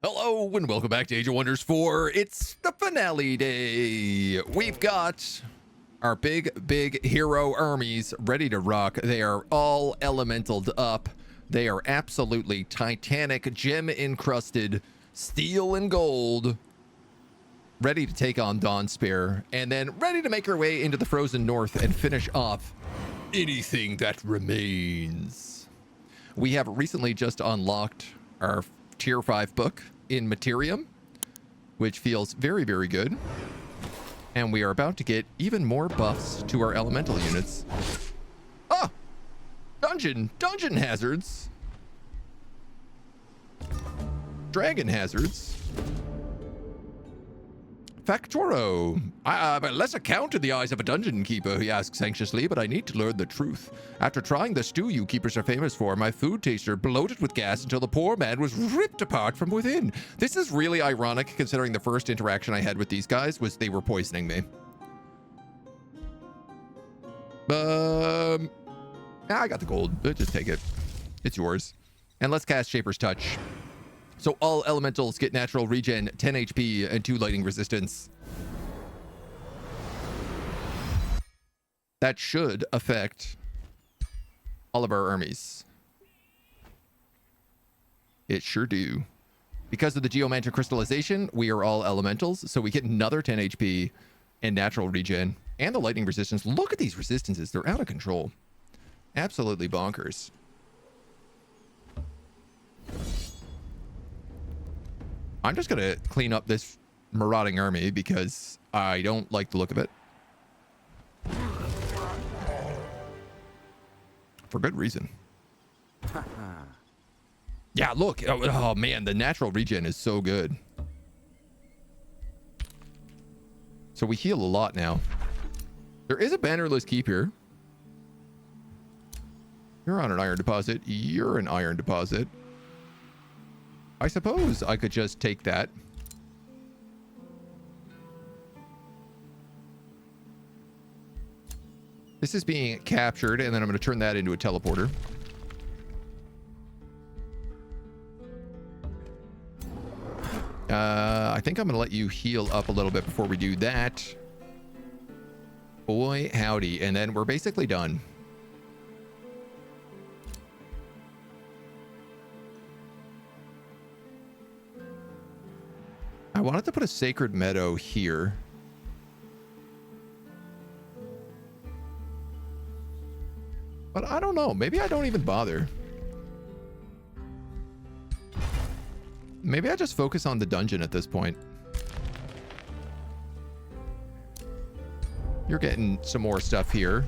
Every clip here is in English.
Hello and welcome back to Age of Wonders 4. It's the finale day. We've got our big hero armies ready to rock. They are all elementaled up. They are absolutely titanic, gem encrusted, steel and gold, ready to take on Dawnspear, and then ready to make our way into the frozen north and finish off anything that remains. We have recently just unlocked our tier 5 book in Materium, which feels very, very good. And we are about to get even more buffs to our elemental units. Ah! Dungeon hazards. Dragon hazards. Factoro. But less account in the eyes of a dungeon keeper, he asks anxiously, but I need to learn the truth. After trying the stew you keepers are famous for, my food taster bloated with gas until the poor man was ripped apart from within. This is really ironic considering the first interaction I had with these guys was they were poisoning me. I got the gold. Just take it. It's yours. And let's cast Shaper's Touch. So all elementals get natural regen, 10 HP, and 2 lightning resistance. That should affect all of our armies. It sure do. Because of the Geomancer crystallization, we are all elementals, so we get another 10 HP and natural regen, and the lightning resistance. Look at these resistances. They're out of control. Absolutely bonkers. I'm just going to clean up this marauding army because I don't like the look of it. For good reason. Yeah, look. Oh, man, the natural regen is so good. So we heal a lot now. There is a bannerless keep here. You're on an iron deposit. You're an iron deposit. I suppose I could just take that. This is being captured, and then I'm going to turn that into a teleporter. I think I'm going to let you heal up a little bit before we do that. Boy, howdy. And then we're basically done. I wanted to put a sacred meadow here. But I don't know. Maybe I don't even bother. Maybe I just focus on the dungeon at this point. You're getting some more stuff here.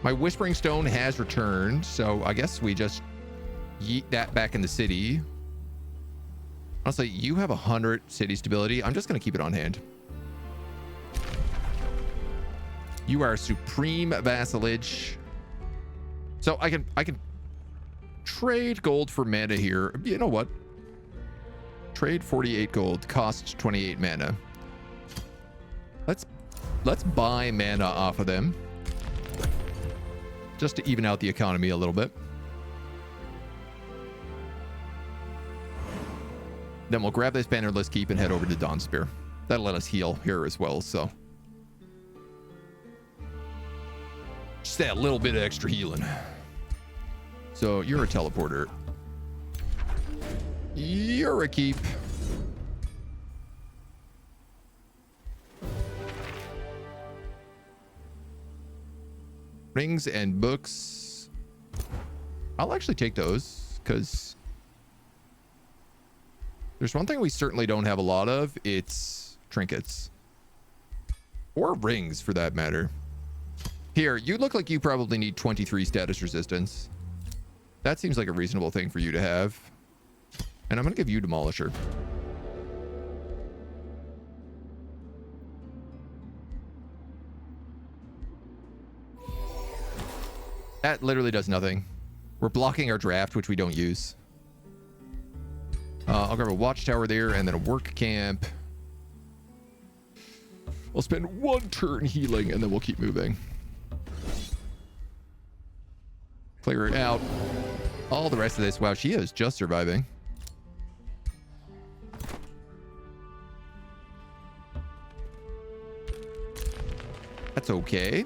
My Whispering Stone has returned, so I guess we just yeet that back in the city. Honestly, you have 100 city stability. I'm just going to keep it on hand. You are supreme vassalage. So I can trade gold for mana here. You know what? Trade 48 gold, costs 28 mana. Let's buy mana off of them. Just to even out the economy a little bit. Then we'll grab this bannerless keep and head over to Dawnspear. That'll let us heal here as well, so. Just that little bit of extra healing. So you're a teleporter. You're a keep. Rings and books. I'll actually take those because there's one thing we certainly don't have a lot of. It's trinkets. Or rings for that matter. Here, you look like you probably need 23 status resistance. That seems like a reasonable thing for you to have. And I'm going to give you Demolisher. That literally does nothing. We're blocking our draft, which we don't use. I'll grab a watchtower there and then a work camp. I'll spend 1 turn healing and then we'll keep moving. Clear out all the rest of this. Wow, she is just surviving. That's okay.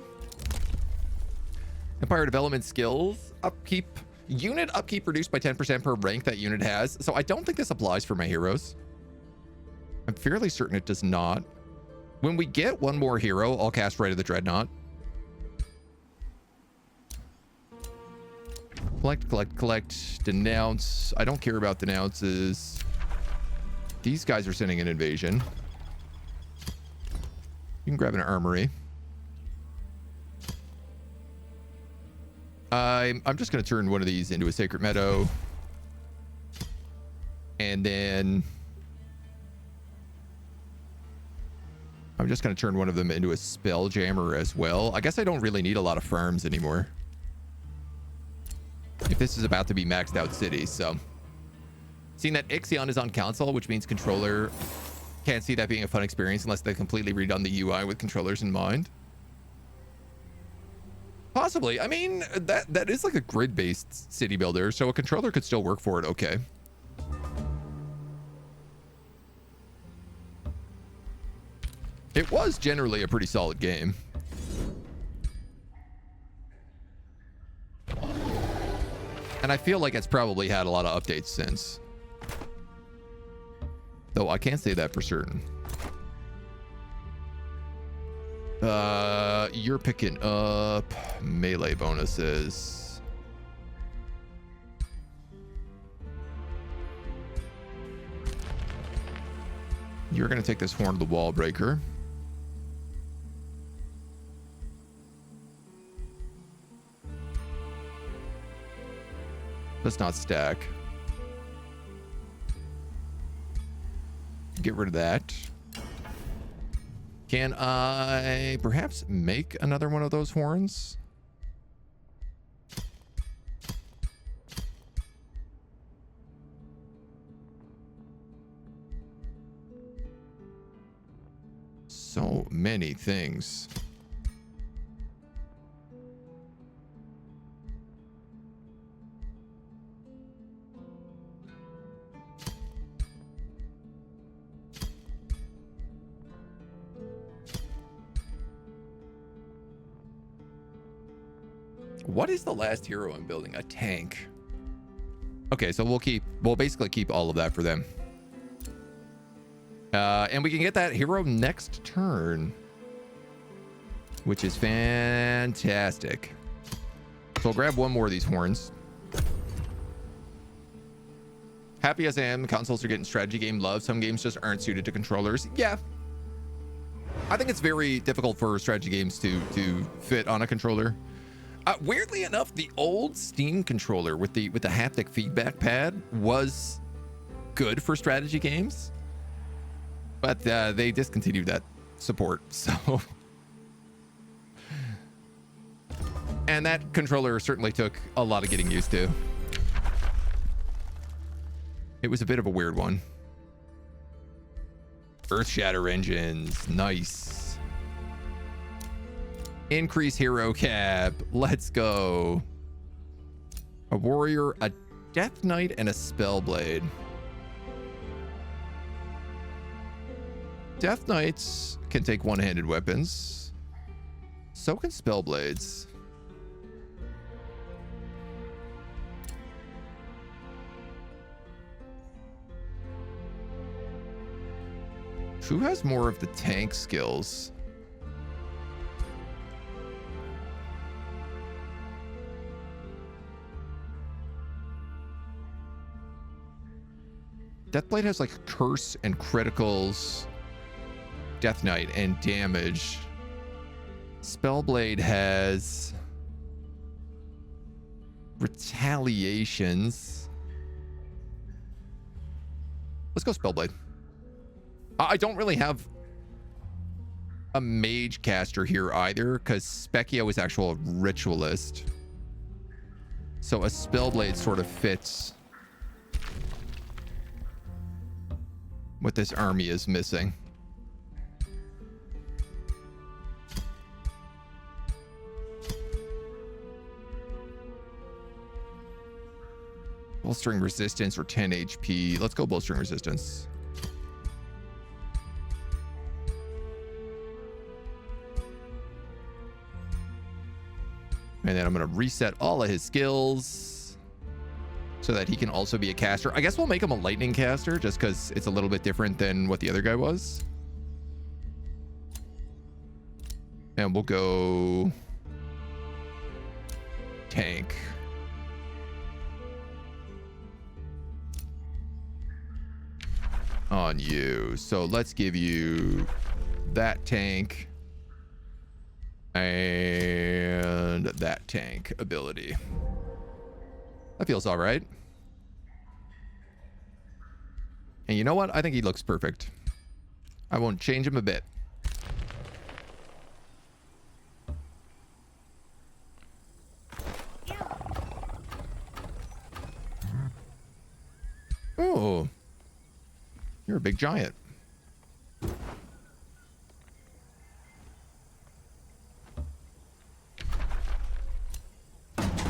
Empire development skills. Upkeep. Unit upkeep reduced by 10% per rank that unit has. So I don't think this applies for my heroes. I'm fairly certain it does not. When we get one more hero, I'll cast Rite of the Dreadnought. Collect, collect, collect. Denounce. I don't care about denounces. These guys are sending an invasion. You can grab an armory. I'm just going to turn one of these into a Sacred Meadow. And then I'm just going to turn one of them into a Spelljammer as well. I guess I don't really need a lot of farms anymore, if this is about to be maxed out city. So seeing that Ixion is on console, which means controller, can't see that being a fun experience unless they completely redone the UI with controllers in mind. Possibly. I mean, that is like a grid-based city builder, so a controller could still work for it. Okay. It was generally a pretty solid game. And I feel like it's probably had a lot of updates since. Though I can't say that for certain. You're picking up melee bonuses. You're going to take this Horn of the Wall Breaker. Let's not stack. Get rid of that. Can I perhaps make another one of those horns? So many things. What is the last hero I'm building? A tank. Okay, so we'll basically keep all of that for them. And we can get that hero next turn, which is fantastic. So I'll grab one more of these horns. Happy as I am, consoles are getting strategy game love. Some games just aren't suited to controllers. Yeah. I think it's very difficult for strategy games to fit on a controller. Weirdly enough, the old Steam controller with the haptic feedback pad was good for strategy games, but they discontinued that support. So, and that controller certainly took a lot of getting used to. It was a bit of a weird one. Earthshatter engines, nice. Increase hero cap. Let's go. A warrior, a death knight, and a spellblade. Death knights can take one-handed weapons. So can spellblades. Who has more of the tank skills? Deathblade has like curse and criticals. Death Knight and damage. Spellblade has retaliations. Let's go Spellblade. I don't really have a mage caster here either, because Specchio is actual ritualist. So a Spellblade sort of fits what this army is missing. Bolstering resistance or 10 HP. Let's go bolstering resistance. And then I'm going to reset all of his skills so that he can also be a caster. I guess we'll make him a lightning caster just because it's a little bit different than what the other guy was. And we'll go tank. On you. So let's give you that tank and that tank ability. That feels all right. And you know what? I think he looks perfect. I won't change him a bit. Oh, you're a big giant.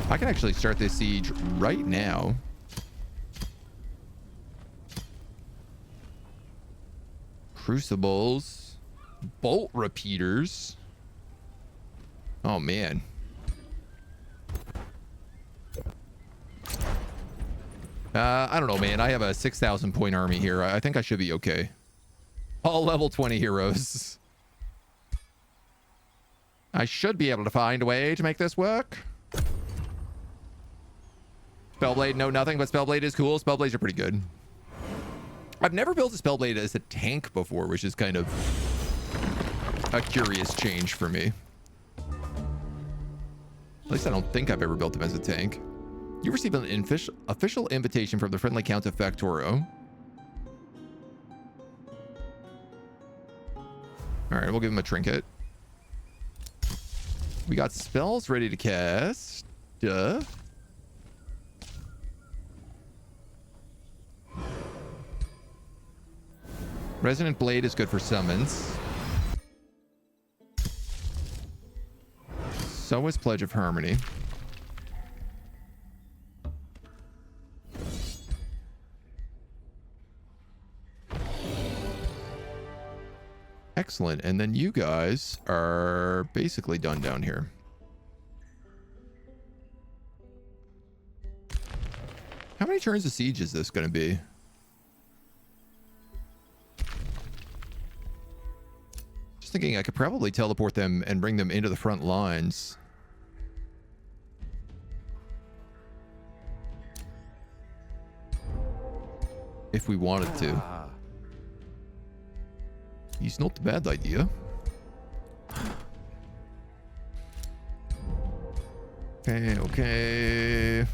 I can actually start this siege right now. Crucibles, bolt repeaters. Oh man. I don't know, man. I have a 6,000 point army here. I think I should be okay. All level 20 heroes. I should be able to find a way to make this work. Spellblade, no nothing, but Spellblade is cool. Spellblades are pretty good. I've never built a Spellblade as a tank before, which is kind of a curious change for me. At least I don't think I've ever built them as a tank. You receive an official invitation from the friendly Count of Factoro. All right, we'll give him a trinket. We got spells ready to cast. Resonant Blade is good for summons. So is Pledge of Harmony. Excellent. And then you guys are basically done down here. How many turns of siege is this going to be? Just thinking I could probably teleport them and bring them into the front lines. If we wanted to. It's not a bad idea. Okay.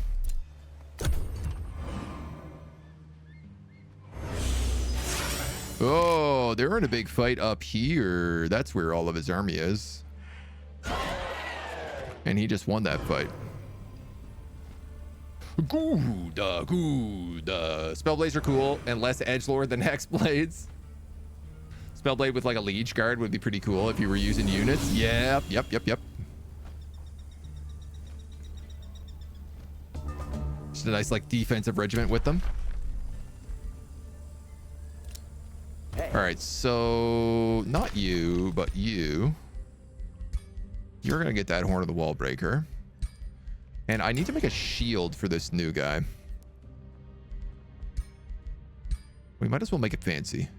Oh, they're in a big fight up here. That's where all of his army is. And he just won that fight. Good. Spellblades are cool and less edgelord than Hexblades. Spellblade with like a Liege Guard would be pretty cool if you were using units. Yep. Just a nice like defensive regiment with them. Hey. All right, so not you, but you. You're gonna get that Horn of the Wall Breaker. And I need to make a shield for this new guy. We might as well make it fancy.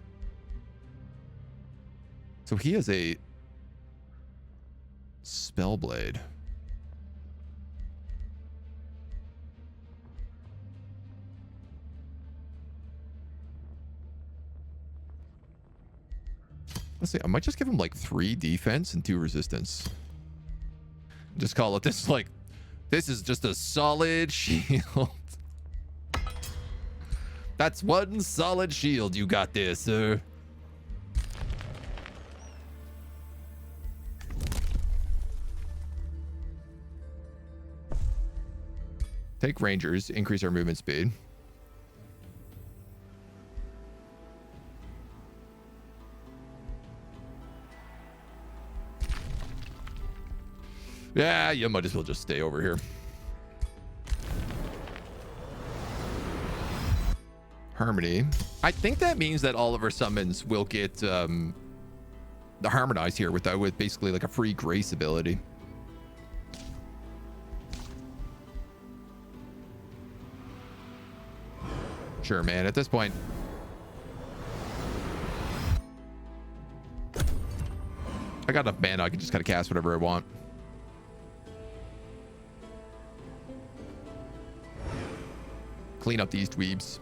So he has a Spellblade. Let's see. I might just give him like 3 defense and 2 resistance. Just call it this like, this is just a solid shield. That's one solid shield you got there, sir. Take Rangers, increase our movement speed. Yeah, you might as well just stay over here. Harmony. I think that means that all of our summons will get the harmonized here with basically like a free grace ability. Sure, man. At this point, I got enough mana. I can just kind of cast whatever I want. Clean up these dweebs.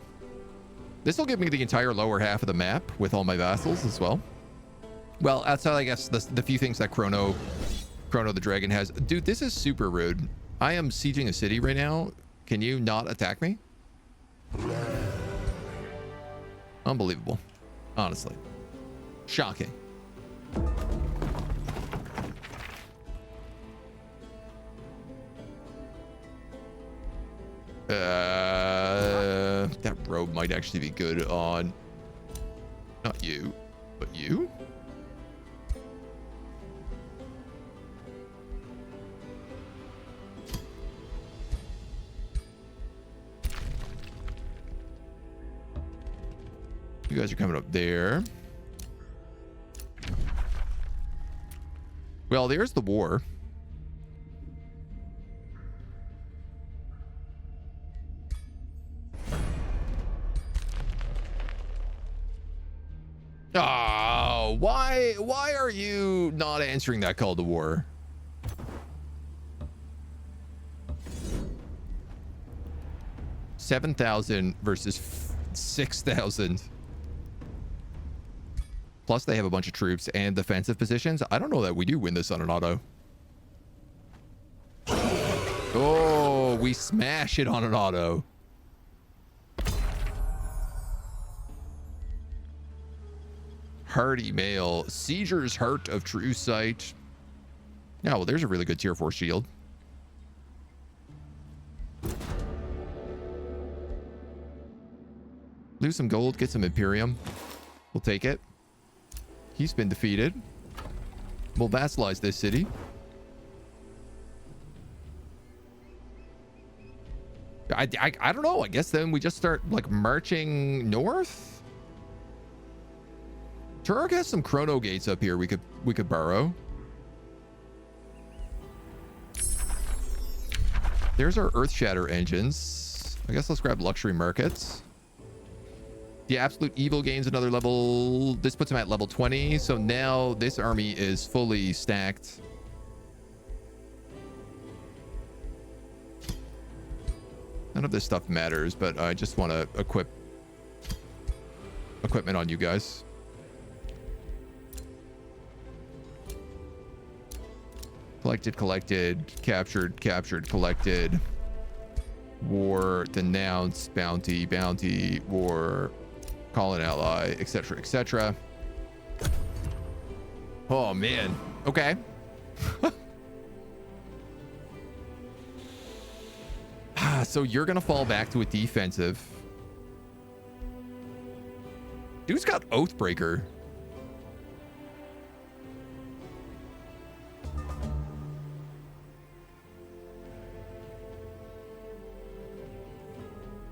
This will give me the entire lower half of the map with all my vassals as well. Well, outside, I guess, the few things that Chrono the Dragon has. Dude, this is super rude. I am sieging a city right now. Can you not attack me? Unbelievable. Honestly. Shocking. That robe might actually be good on not you, but you. You guys are coming up there. Well, there's the war. Oh, why are you not answering that call to war? $7,000 versus 6,000. Plus, they have a bunch of troops and defensive positions. I don't know that we do win this on an auto. Oh, we smash it on an auto. Hardy Mail. Sieger's Heart of True Sight. Yeah, well, there's a really good tier 4 shield. Lose some gold, get some Imperium. We'll take it. He's been defeated. We'll vassalize this city. I don't know. I guess then we just start like marching north. Turok has some chrono gates up here we could borrow. There's our Earth Shatter engines. I guess let's grab luxury markets. The Absolute Evil gains another level. This puts him at level 20. So now this army is fully stacked. None of this stuff matters, but I just want to equip equipment on you guys. Collected, captured, collected. War, denounce, bounty, war, call an ally, etc., etc. Oh, man. Okay. So you're going to fall back to a defensive. Dude's got Oathbreaker.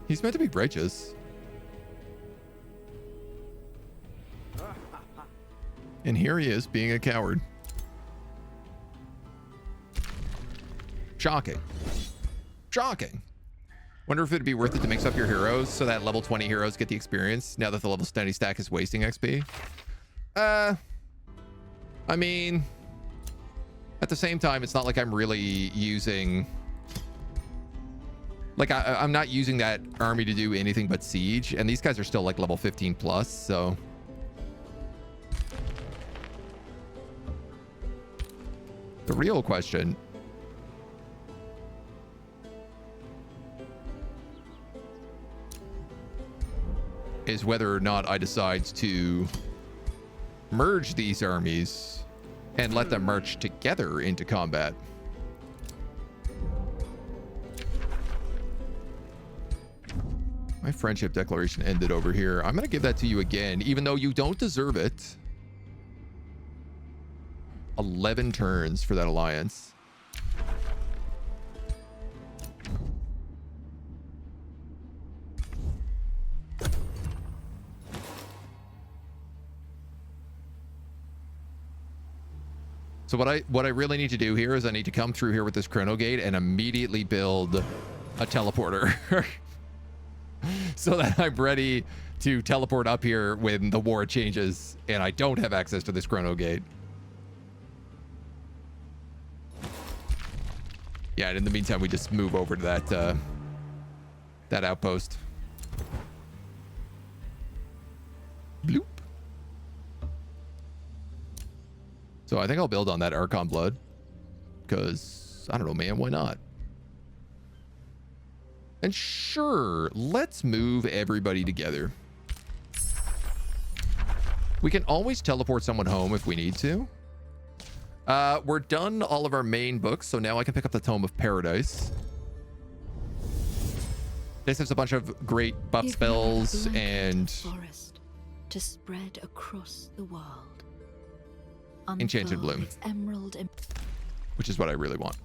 He's meant to be righteous. And here he is being a coward. Shocking. Wonder if it'd be worth it to mix up your heroes so that level 20 heroes get the experience now that the level 20 stack is wasting XP. I mean, at the same time, it's not like I'm really using... Like, I'm not using that army to do anything but siege. And these guys are still, like, level 15 plus, so... The real question... is whether or not I decide to merge these armies and let them march together into combat. My friendship declaration ended over here. I'm going to give that to you again, even though you don't deserve it. 11 turns for that alliance. So what I really need to do here is I need to come through here with this chrono gate and immediately build a teleporter so that I'm ready to teleport up here when the war changes and I don't have access to this chrono gate. Yeah, and in the meantime, we just move over to that outpost. Bloop. So I think I'll build on that Archon blood because I don't know, man, why not? And sure, let's move everybody together. We can always teleport someone home if we need to. We're done all of our main books, so now I can pick up the Tome of Paradise. This has a bunch of great buff spells and forest to spread across the world. Enchanted Bloom, its emerald which is what I really want.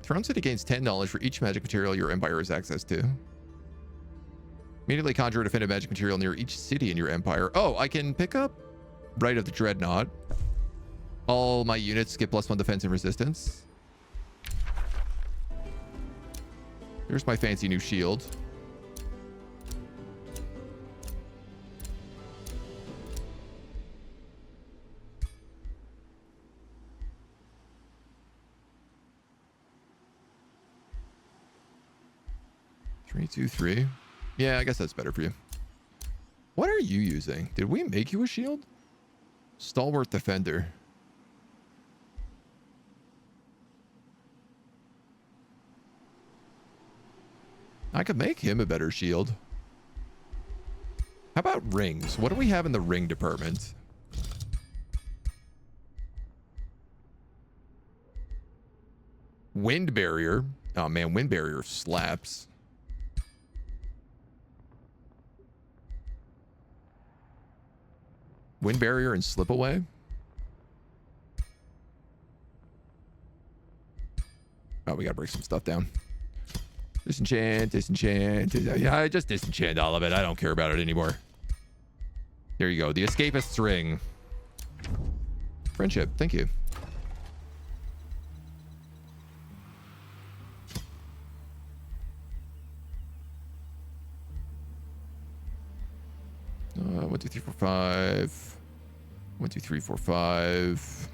Throne City gains 10 knowledge for each magic material your empire has access to. Immediately conjure a definitive magic material near each city in your empire. Oh, I can pick up Rite of the Dreadnought. All my units get +1 defense and resistance. There's my fancy new shield. Three, 2, 3. Yeah, I guess that's better for you. What are you using? Did we make you a shield? Stalwart Defender. I could make him a better shield. How about rings? What do we have in the ring department? Wind barrier. Oh man, wind barrier slaps. Wind barrier and slip away. Oh, we gotta break some stuff down. Disenchant, disenchant. Yeah, I just disenchant all of it. I don't care about it anymore. There you go. The escapist's ring. Friendship. Thank you. One, 2, 3, 4, 5. 1, 2, 3, 4, 5.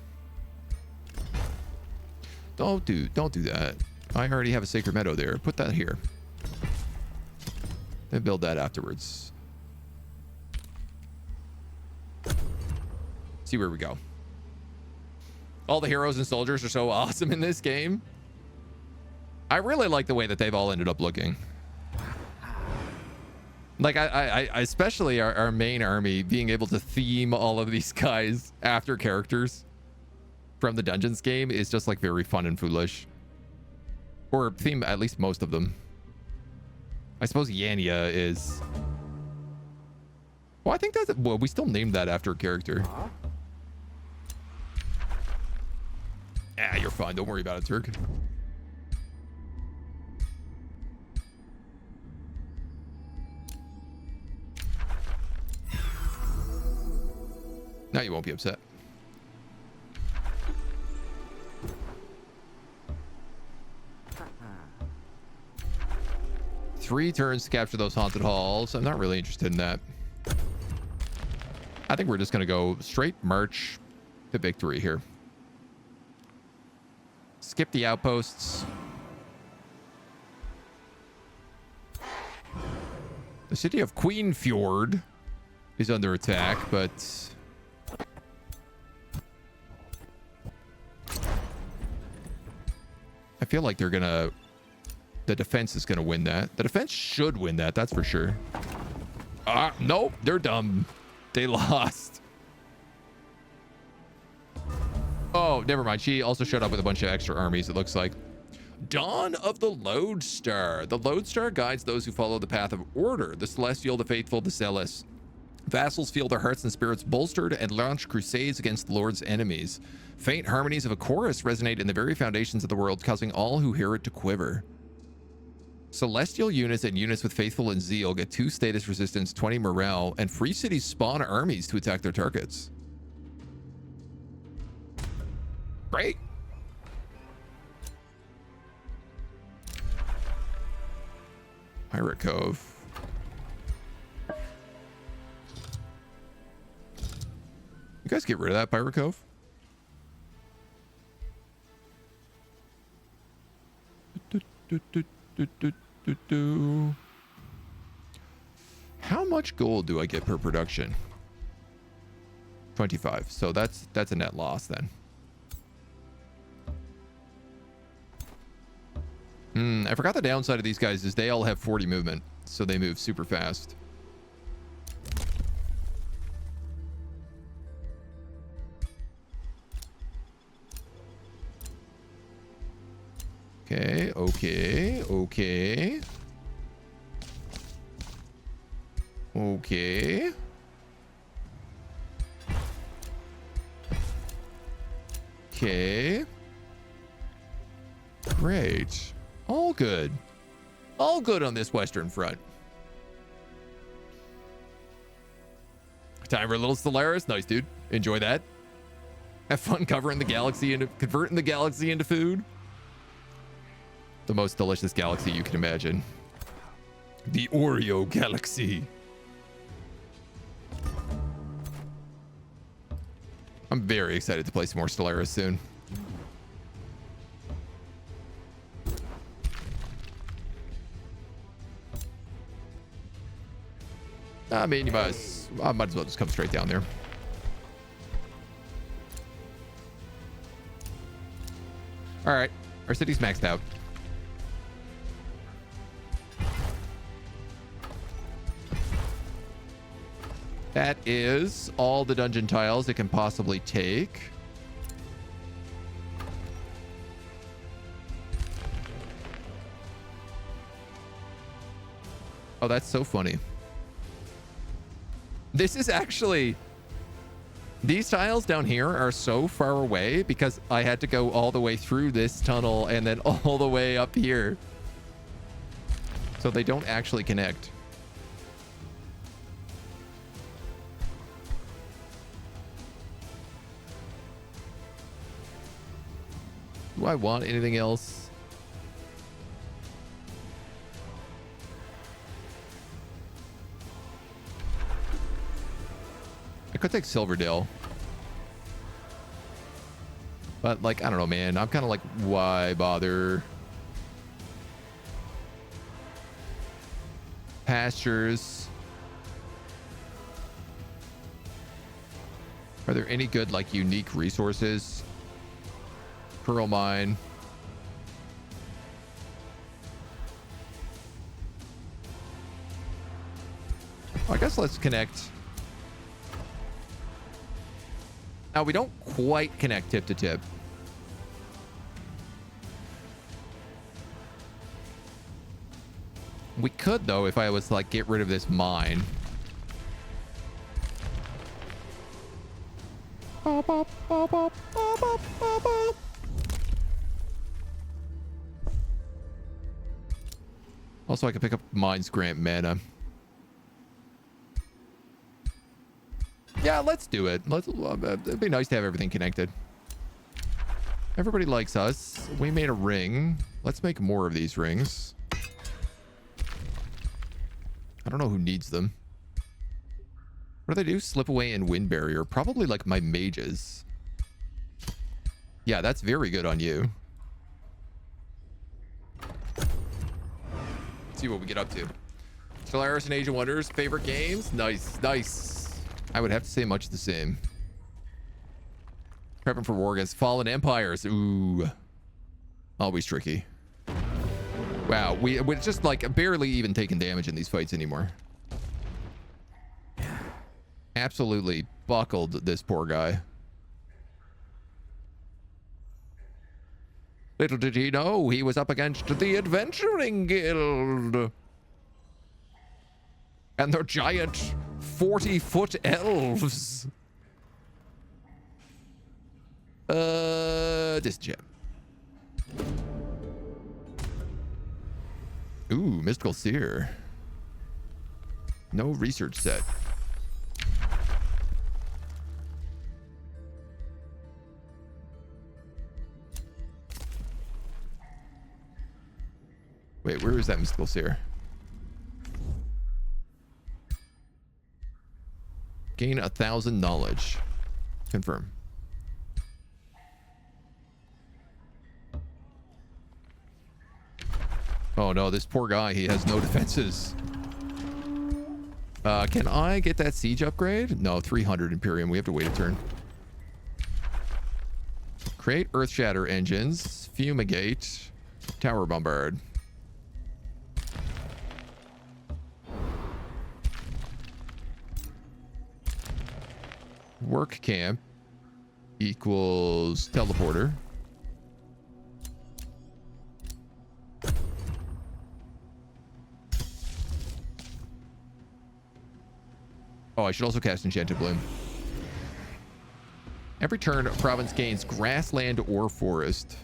Don't do that. I already have a sacred meadow there. Put that here. Then build that afterwards. See where we go. All the heroes and soldiers are so awesome in this game. I really like the way that they've all ended up looking. Like, I especially our main army being able to theme all of these guys after characters from the Dungeons game is just like very fun and foolish. Or theme at least most of them. I suppose Yania is... Well, I think that's... Well, we still named that after a character. Ah, you're fine. Don't worry about it, Turk. Now you won't be upset. Three turns to capture those haunted halls. I'm not really interested in that. I think we're just going to go straight march to victory here. Skip the outposts. The city of Queenfjord is under attack, but... I feel like they're gonna... The defense is gonna win that. The defense should win that, that's for sure. Nope, they're dumb. They lost. Oh, never mind. She also showed up with a bunch of extra armies, it looks like. Dawn of the Lodestar. The Lodestar guides those who follow the path of order. The celestial, the faithful, the zealous. Vassals feel their hearts and spirits bolstered and launch crusades against the Lord's enemies. Faint harmonies of a chorus resonate in the very foundations of the world, causing all who hear it to quiver. Celestial units and units with faithful and zeal get 2 status resistance, 20 morale, and free cities spawn armies to attack their targets. Great. Pirate Cove. You guys get rid of that Pirate Cove? How much gold do I get per production? 25. So that's a net loss then. I forgot the downside of these guys is they all have 40 movement, so they move super fast. Okay, okay, okay. Okay. Okay. Great. All good. All good on this Western Front. Time for a little Stellaris. Nice, dude. Enjoy that. Have fun covering the galaxy into converting the galaxy into food. The most delicious galaxy you can imagine. The Oreo Galaxy. I'm very excited to play some more Stellaris soon. I mean, I might as well just come straight down there. All right, our city's maxed out. That is all the dungeon tiles it can possibly take. Oh, that's so funny. This is actually... These tiles down here are so far away because I had to go all the way through this tunnel and then all the way up here. So they don't actually connect. Do I want anything else? I could take Silverdale. But, like, I don't know, man. I'm kind of like, why bother? Pastures. Are there any good, like, unique resources? Pearl mine. I guess let's connect. Now, we don't quite connect tip to tip. We could, though, if I was like, get rid of this mine. Bop, bop, bop, bop, bop, bop, bop, bop. Also, I can pick up Mines Grant mana. Yeah, let's do it. It'd be nice to have everything connected. Everybody likes us. We made a ring. Let's make more of these rings. I don't know who needs them. What do they do? Slip away and wind barrier. Probably like my mages. Yeah, that's very good on you. See what we get up to. Stellaris and Age of Wonders, favorite games? Nice, nice. I would have to say much the same. Prepping for war against fallen empires. Ooh. Always tricky. Wow, we're just like barely even taking damage in these fights anymore. Absolutely buckled this poor guy. Little did he know he was up against the Adventuring Guild. And their giant 40-foot elves. This gem. Ooh, Mystical Seer. No research set. Wait, where is that mystical seer? Gain 1,000 knowledge. Confirm. Oh no, this poor guy, he has no defenses. Can I get that siege upgrade? No, 300 Imperium. We have to wait a turn. Create Earth Shatter engines. Fumigate. Tower Bombard. Work camp equals teleporter. Oh, I should also cast Enchanted Bloom. Every turn, a province gains grassland or forest.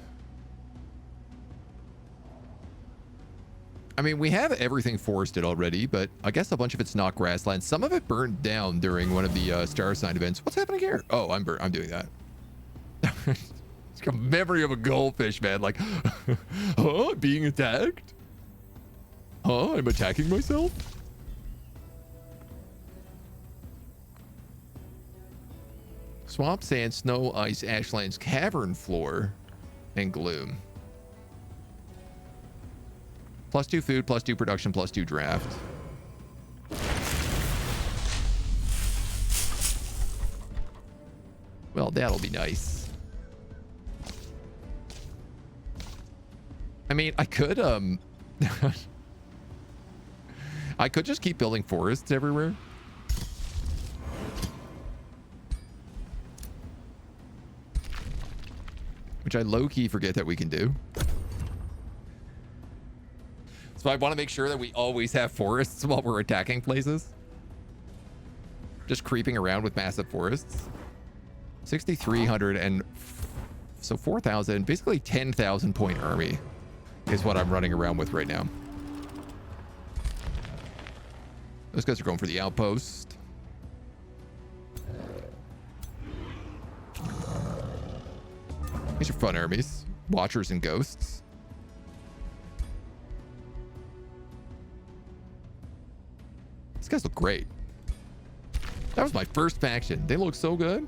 I mean, we have everything forested already, but I guess a bunch of it's not grassland. Some of it burned down during one of the star sign events. What's happening here? Oh, I'm doing that. It's like a memory of a goldfish, man. Like, huh? Being attacked? Huh? I'm attacking myself? Swamp, sand, snow, ice, ashlands, cavern floor, and gloom. +2 food, +2 production, +2 draft. Well, that'll be nice. I mean, I could, I could just keep building forests everywhere. Which I low-key forget that we can do. So I want to make sure that we always have forests while we're attacking places. Just creeping around with massive forests. 6,300 and so 4,000, basically 10,000 point army is what I'm running around with right now. Those guys are going for the outpost. These are fun armies. Watchers and ghosts. These guys look great. That was my first faction. They look so good.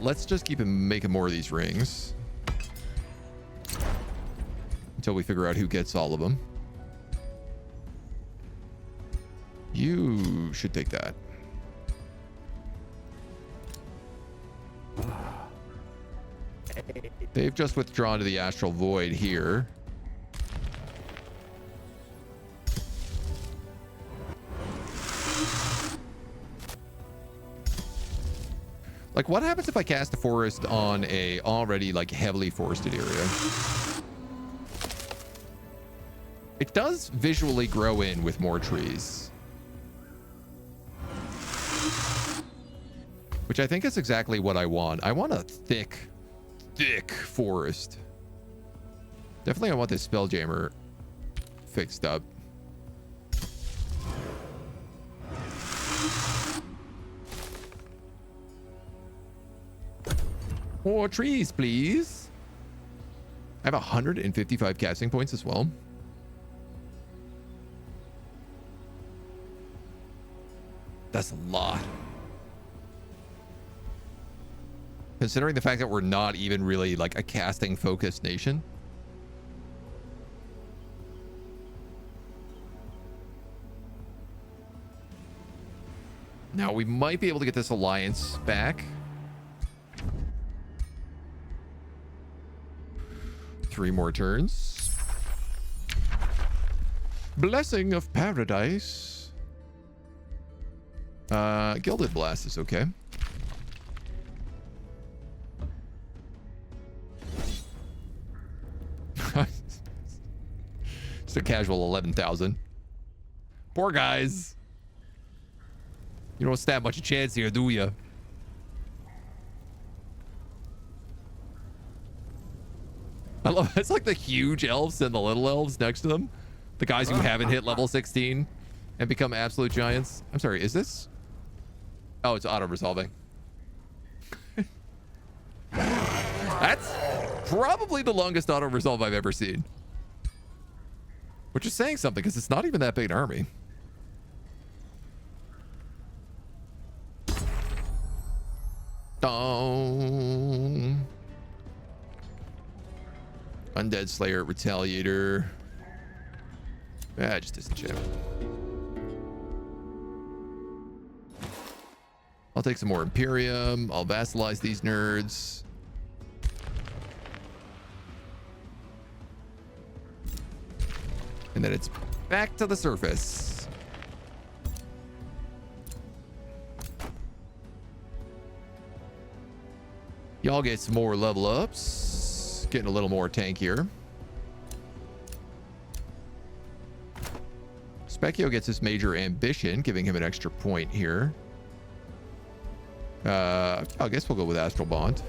Let's just keep making more of these rings until we figure out who gets all of them. You should take that. They've just withdrawn to the astral void here. Like, what happens if I cast a forest on a already like heavily forested area? It does visually grow in with more trees, which I think is exactly what I want. I want a thick forest. Definitely I want this Spelljammer fixed up. More trees, please. I have 155 casting points as well. That's a lot. Considering the fact that we're not even really like a casting focused nation. Now we might be able to get this alliance back. 3 more turns. Blessing of Paradise. Gilded Blast is okay. Just a casual 11,000. Poor guys. You don't stand much a chance here, do you? I love it's like the huge elves and the little elves next to them. The guys who haven't hit level 16 and become absolute giants. I'm sorry, is this? Oh, it's auto-resolving. That's probably the longest auto resolve I've ever seen. Which is saying something because it's not even that big an army. Dong. Undead Slayer, Retaliator. Just disenchant. I'll take some more Imperium. I'll vassalize these nerds. And then it's back to the surface. Y'all get some more level ups. Getting a little more tankier. Specchio gets his major ambition, giving him an extra point here. I guess we'll go with Astral Bond.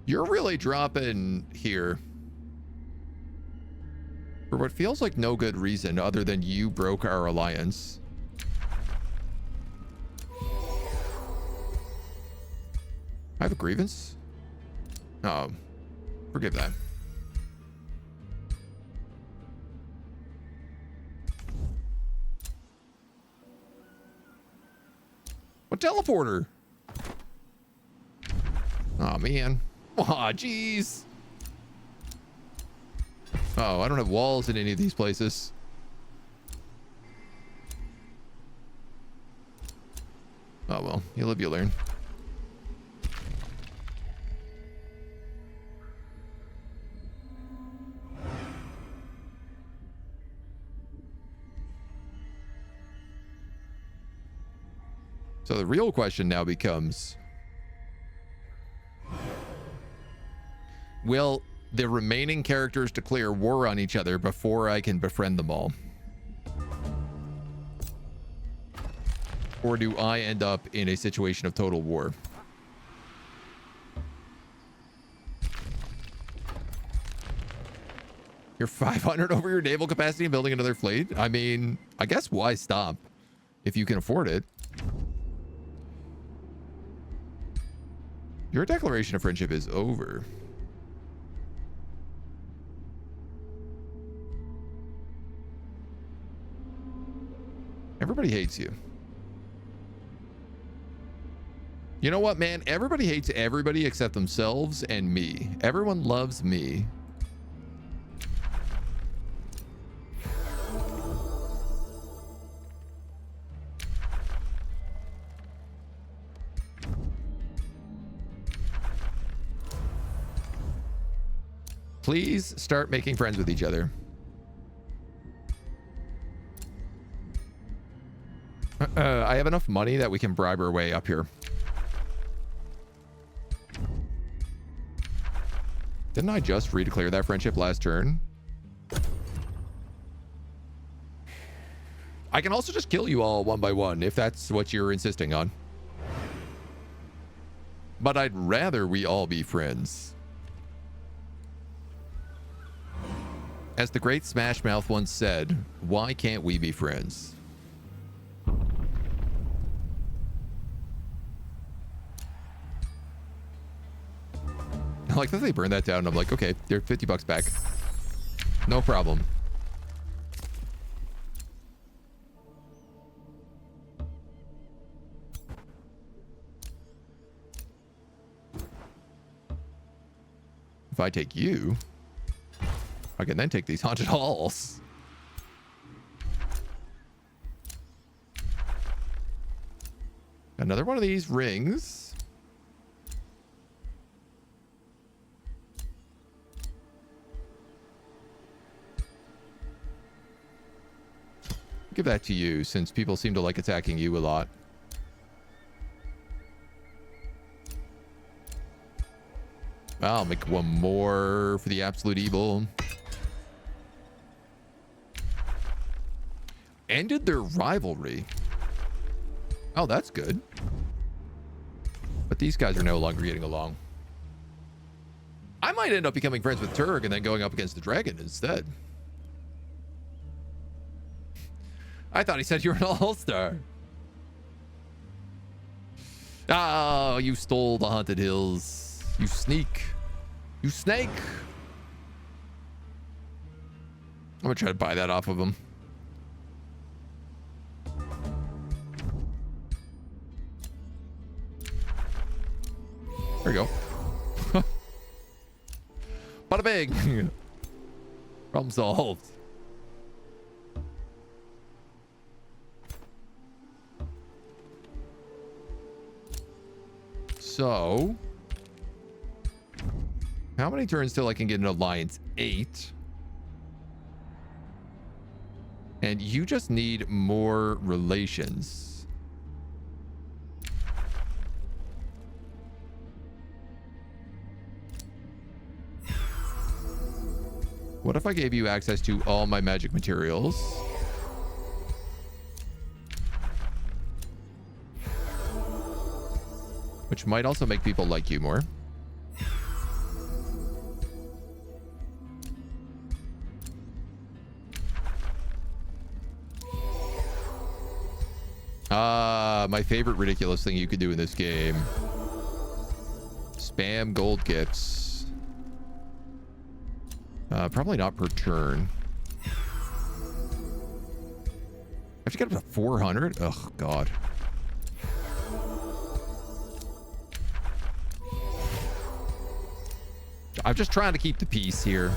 You're really dropping here for what feels like no good reason other than you broke our alliance. I have a grievance? Oh, forgive that. What teleporter? Oh, man. Aw, jeez. Oh, I don't have walls in any of these places. Oh, well. You live, you learn. So the real question now becomes, will the remaining characters declare war on each other before I can befriend them all? Or do I end up in a situation of total war? You're 500 over your naval capacity and building another fleet? I mean, I guess why stop if you can afford it? Your declaration of friendship is over. Everybody hates you. You know what, man? Everybody hates everybody except themselves and me. Everyone loves me. Please start making friends with each other. I have enough money that we can bribe our way up here. Didn't I just redeclare that friendship last turn? I can also just kill you all one by one if that's what you're insisting on. But I'd rather we all be friends. As the great Smash Mouth once said, why can't we be friends? I like that they burned that down. I'm like, okay, they're 50 bucks back. No problem. If I take you, I can then take these haunted halls. Another one of these rings. Give that to you since people seem to like attacking you a lot. I'll make one more for the absolute evil. Ended their rivalry. Oh, that's good. But these guys are no longer getting along. I might end up becoming friends with Turg and then going up against the dragon instead. I thought he said you were an all-star. Oh, you stole the Haunted Hills. You sneak. You snake. I'm gonna try to buy that off of him. There you go. Bada bing. Problem solved. So, how many turns till I can get an alliance? 8. And you just need more relations. What if I gave you access to all my magic materials? Which might also make people like you more. My favorite ridiculous thing you could do in this game. Spam gold gifts. Probably not per turn. I have to get up to 400? Oh, God. I'm just trying to keep the peace here.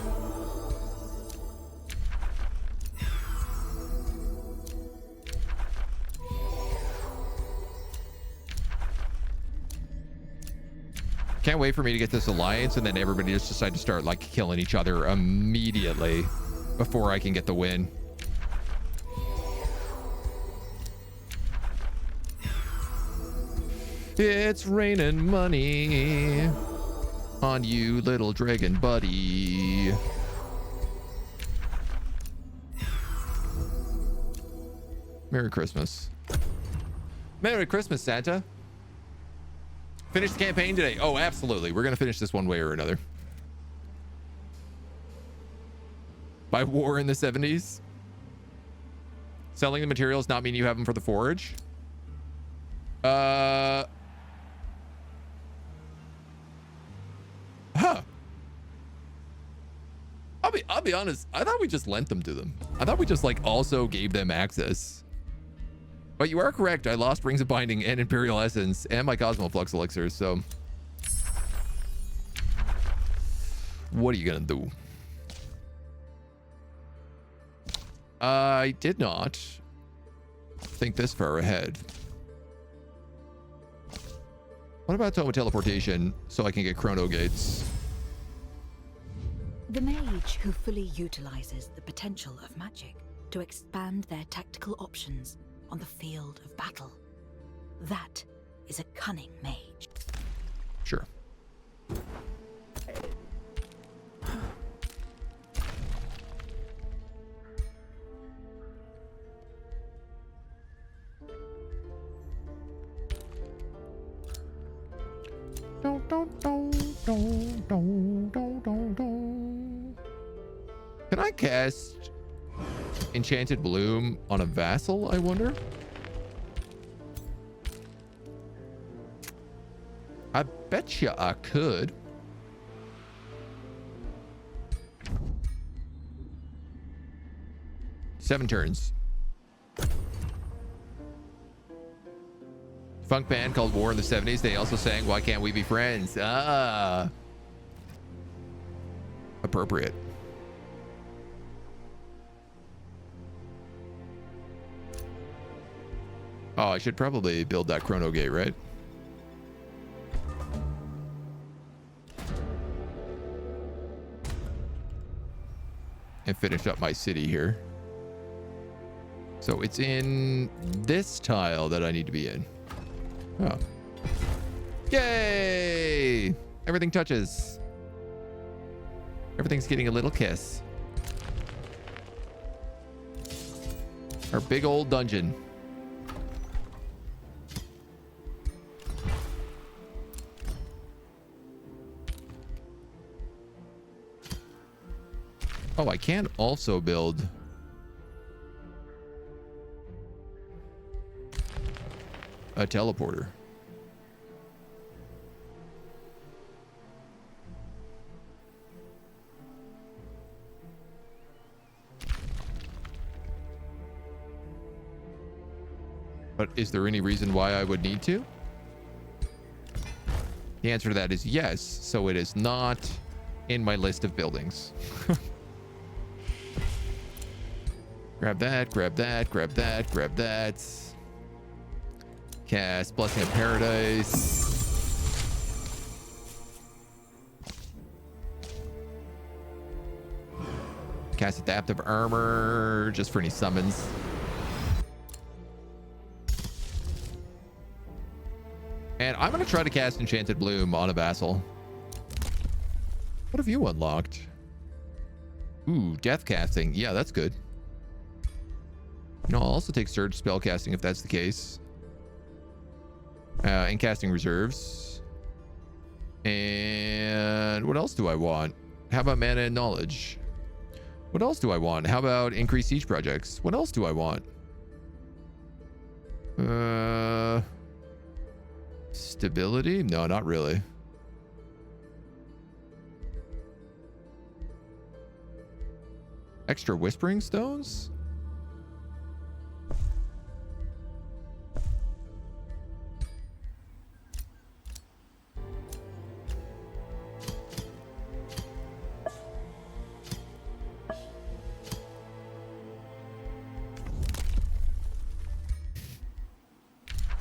Can't wait for me to get this alliance and then everybody just decide to start like killing each other immediately before I can get the win. It's raining money on you, little dragon buddy. Merry Christmas. Merry Christmas, Santa. Finish the campaign today. Oh, absolutely. We're going to finish this one way or another. By war in the 70s. Selling the materials not mean you have them for the forge. Huh. I'll be honest. I thought we just lent them to them. I thought we just like also gave them access. But you are correct. I lost Rings of Binding and Imperial Essence and my Cosmoflux elixirs. So what are you going to do? I did not think this far ahead. What about Tome teleportation so I can get chrono gates? The mage who fully utilizes the potential of magic to expand their tactical options on the field of battle. That is a cunning mage. Sure. Can I cast Enchanted Bloom on a vassal, I wonder? I bet you I could. Seven turns. Funk band called War in the 70s. They also sang Why Can't We Be Friends? Ah. Appropriate. Oh, I should probably build that chrono gate, right? And finish up my city here. So it's in this tile that I need to be in. Oh. Yay! Everything touches. Everything's getting a little kiss. Our big old dungeon. Oh, I can also build a teleporter. But is there any reason why I would need to? The answer to that is yes. So it is not in my list of buildings. Grab that, grab that, grab that, grab that. Cast Blessing of Paradise. Cast Adaptive Armor, just for any summons. And I'm going to try to cast Enchanted Bloom on a vassal. What have you unlocked? Ooh, Death Casting. Yeah, that's good. You know, I'll also take Surge Spellcasting if that's the case. And casting reserves. And what else do I want? How about Mana and Knowledge? What else do I want? How about Increased Siege Projects? What else do I want? Stability? No, not really. Extra Whispering Stones?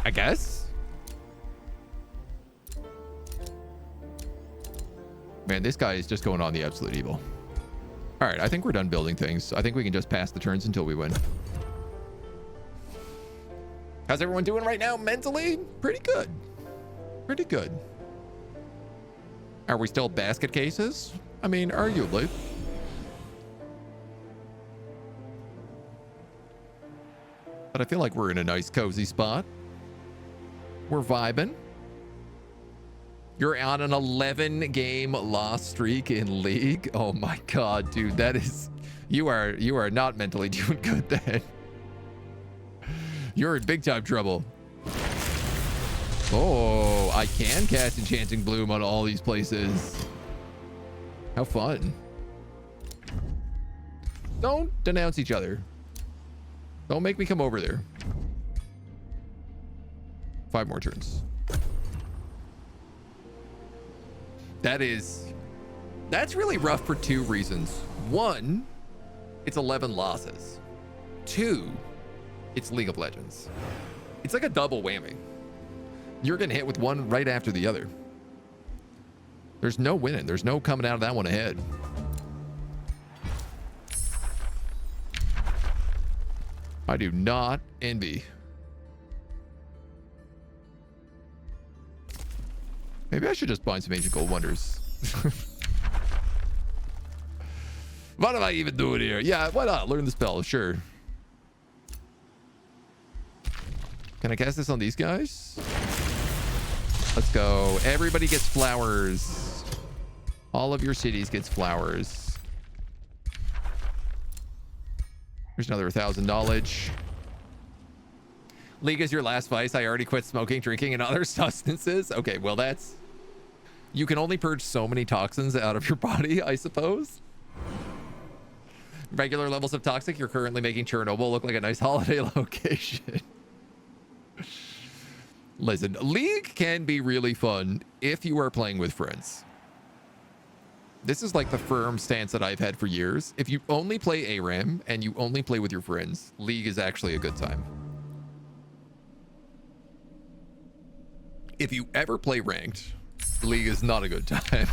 I guess. Man, this guy is just going on the absolute evil. All right, I think we're done building things. I think we can just pass the turns until we win. How's everyone doing right now mentally? Pretty good. Pretty good. Are we still basket cases? I mean, arguably. But I feel like we're in a nice, cozy spot. We're vibing. You're on an 11-game loss streak in League. Oh my God, dude, that is... You are not mentally doing good then. You're in big time trouble. Oh, I can cast Enchanting Bloom on all these places. How fun. Don't denounce each other. Don't make me come over there. 5 more turns. That's really rough for 2 reasons. 1, it's 11 losses. 2, it's League of Legends. It's like a double whammy. You're getting hit with one right after the other. There's no winning. There's no coming out of that one ahead. I do not envy. Maybe I should just find some Ancient Gold Wonders. What am I even doing here? Yeah, why not? Learn the spell, sure. Can I cast this on these guys? Let's go. Everybody gets flowers. All of your cities gets flowers. There's another 1,000 knowledge. League is your last vice. I already quit smoking, drinking, and other substances. Okay, well that's... You can only purge so many toxins out of your body, I suppose. Regular levels of toxic. You're currently making Chernobyl look like a nice holiday location. Listen, League can be really fun if you are playing with friends. This is like the firm stance that I've had for years. If you only play ARAM and you only play with your friends, League is actually a good time. If you ever play ranked, League is not a good time.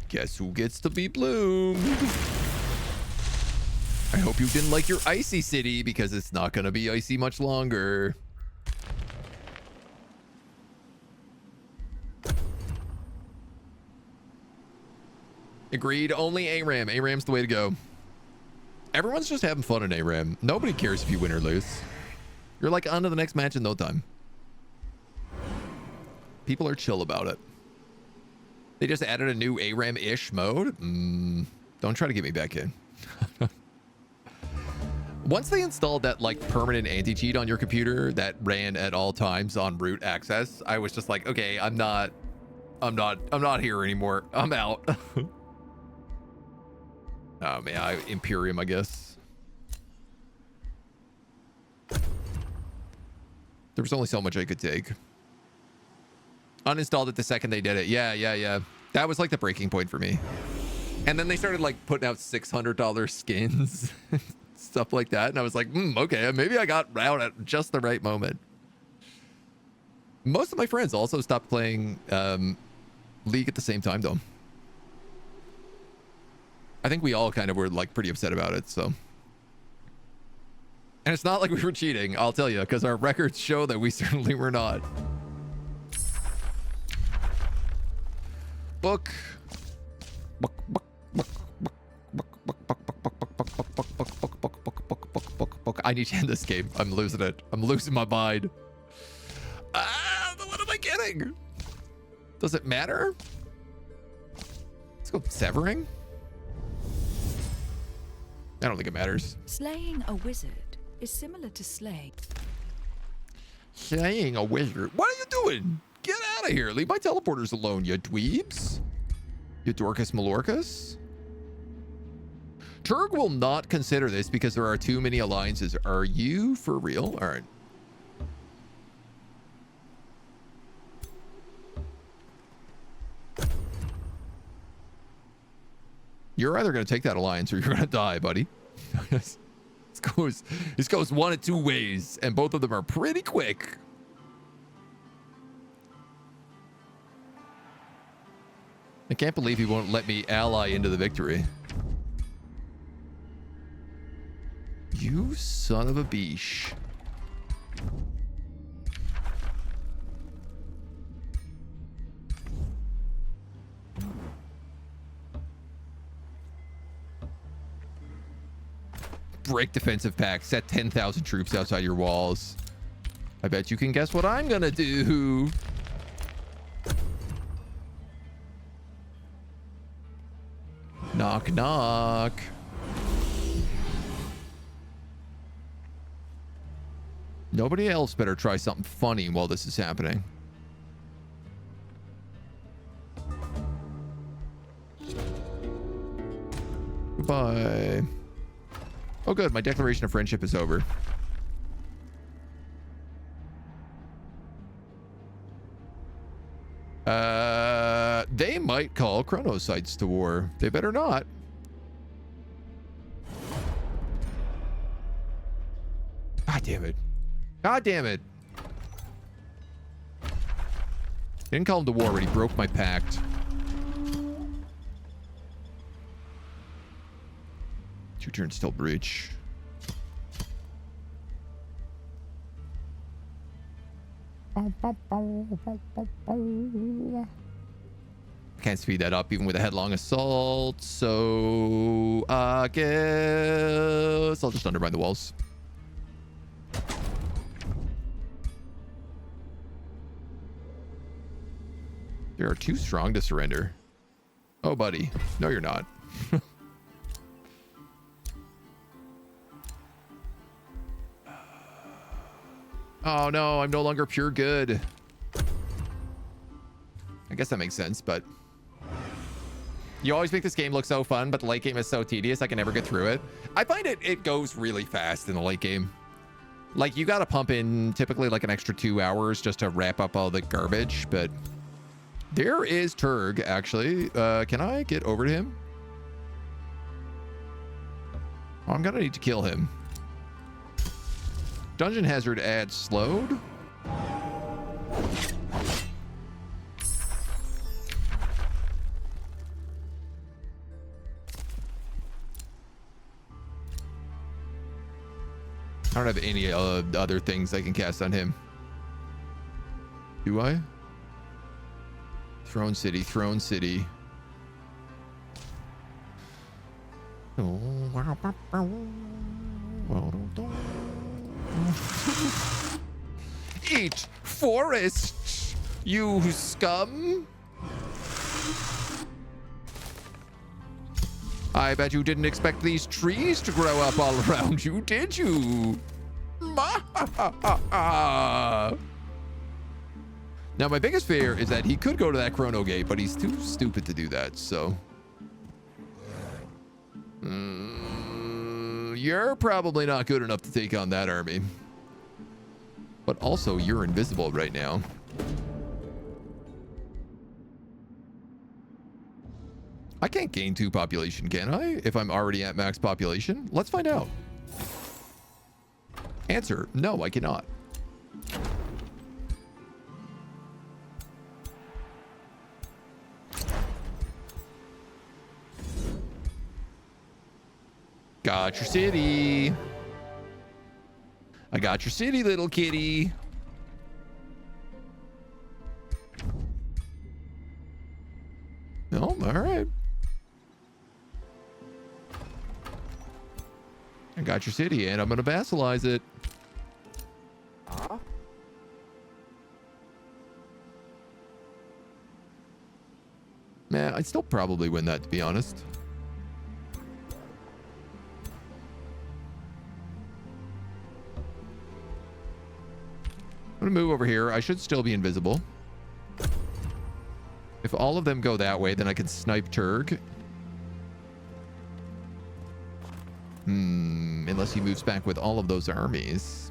Guess who gets to be bloomed? I hope you didn't like your icy city because it's not going to be icy much longer. Agreed. Only ARAM. ARAM's the way to go. Everyone's just having fun in ARAM. Nobody cares if you win or lose. You're like on to the next match in no time. People are chill about it. They just added a new ARAM-ish mode. Don't try to get me back in. Once they installed that like permanent anti-cheat on your computer that ran at all times on root access, I was just like, okay, I'm not here anymore. I'm out. Oh man, Imperium, I guess. There was only so much I could take. Uninstalled it the second they did it. Yeah. That was like the breaking point for me. And then they started like putting out $600 skins, stuff like that. And I was like, okay, maybe I got out at just the right moment. Most of my friends also stopped playing League at the same time, though. I think we all kind of were like pretty upset about it, so. And it's not like we were cheating, I'll tell you, because our records show that we certainly were not. Book. I need to end this game. I'm losing it. I'm losing my mind. What am I getting? Does it matter? Let's go severing. I don't think it matters. Slaying a wizard is similar to slaying. Slaying a wizard? What are you doing? Get out of here. Leave my teleporters alone, you dweebs. You Dorcas Malorcas. Turg will not consider this because there are too many alliances. Are you for real? All right. You're either going to take that alliance or you're going to die, buddy. This goes one of two ways, and both of them are pretty quick. I can't believe he won't let me ally into the victory. You son of a beesh. Break defensive pact. Set 10,000 troops outside your walls. I bet you can guess what I'm gonna do. Knock, knock. Nobody else better try something funny while this is happening. Goodbye. Oh, good. My declaration of friendship is over. They might call chronocytes to war. They better not. God damn it. God damn it. Didn't call him to war, but he broke my pact. 2 turns till breach. Can't speed that up even with a headlong assault, so I guess I'll just undermine the walls. You are too strong to surrender. Oh, buddy. No, you're not. Oh, no. I'm no longer pure good. I guess that makes sense, but... You always make this game look so fun, but the late game is so tedious, I can never get through it. I find it goes really fast in the late game. Like, you gotta pump in typically like an extra 2 hours just to wrap up all the garbage, but... There is Turg, actually. Can I get over to him? Oh, I'm gonna need to kill him. Dungeon Hazard adds slowed. I don't have any other things I can cast on him. Do I? Throne City, Throne City. Eat forest, you scum. I bet you didn't expect these trees to grow up all around you, did you? Now, my biggest fear is that he could go to that chrono gate, but he's too stupid to do that, so. You're probably not good enough to take on that army. But also, you're invisible right now. I can't gain 2 population, can I? If I'm already at max population? Let's find out. Answer, no, I cannot. Got your city. I got your city, little kitty. No, all right. I got your city, and I'm going to vassalize it. Man, I'd still probably win that, to be honest. I'm gonna move over here. I should still be invisible. If all of them go that way, then I can snipe Turg. Unless he moves back with all of those armies.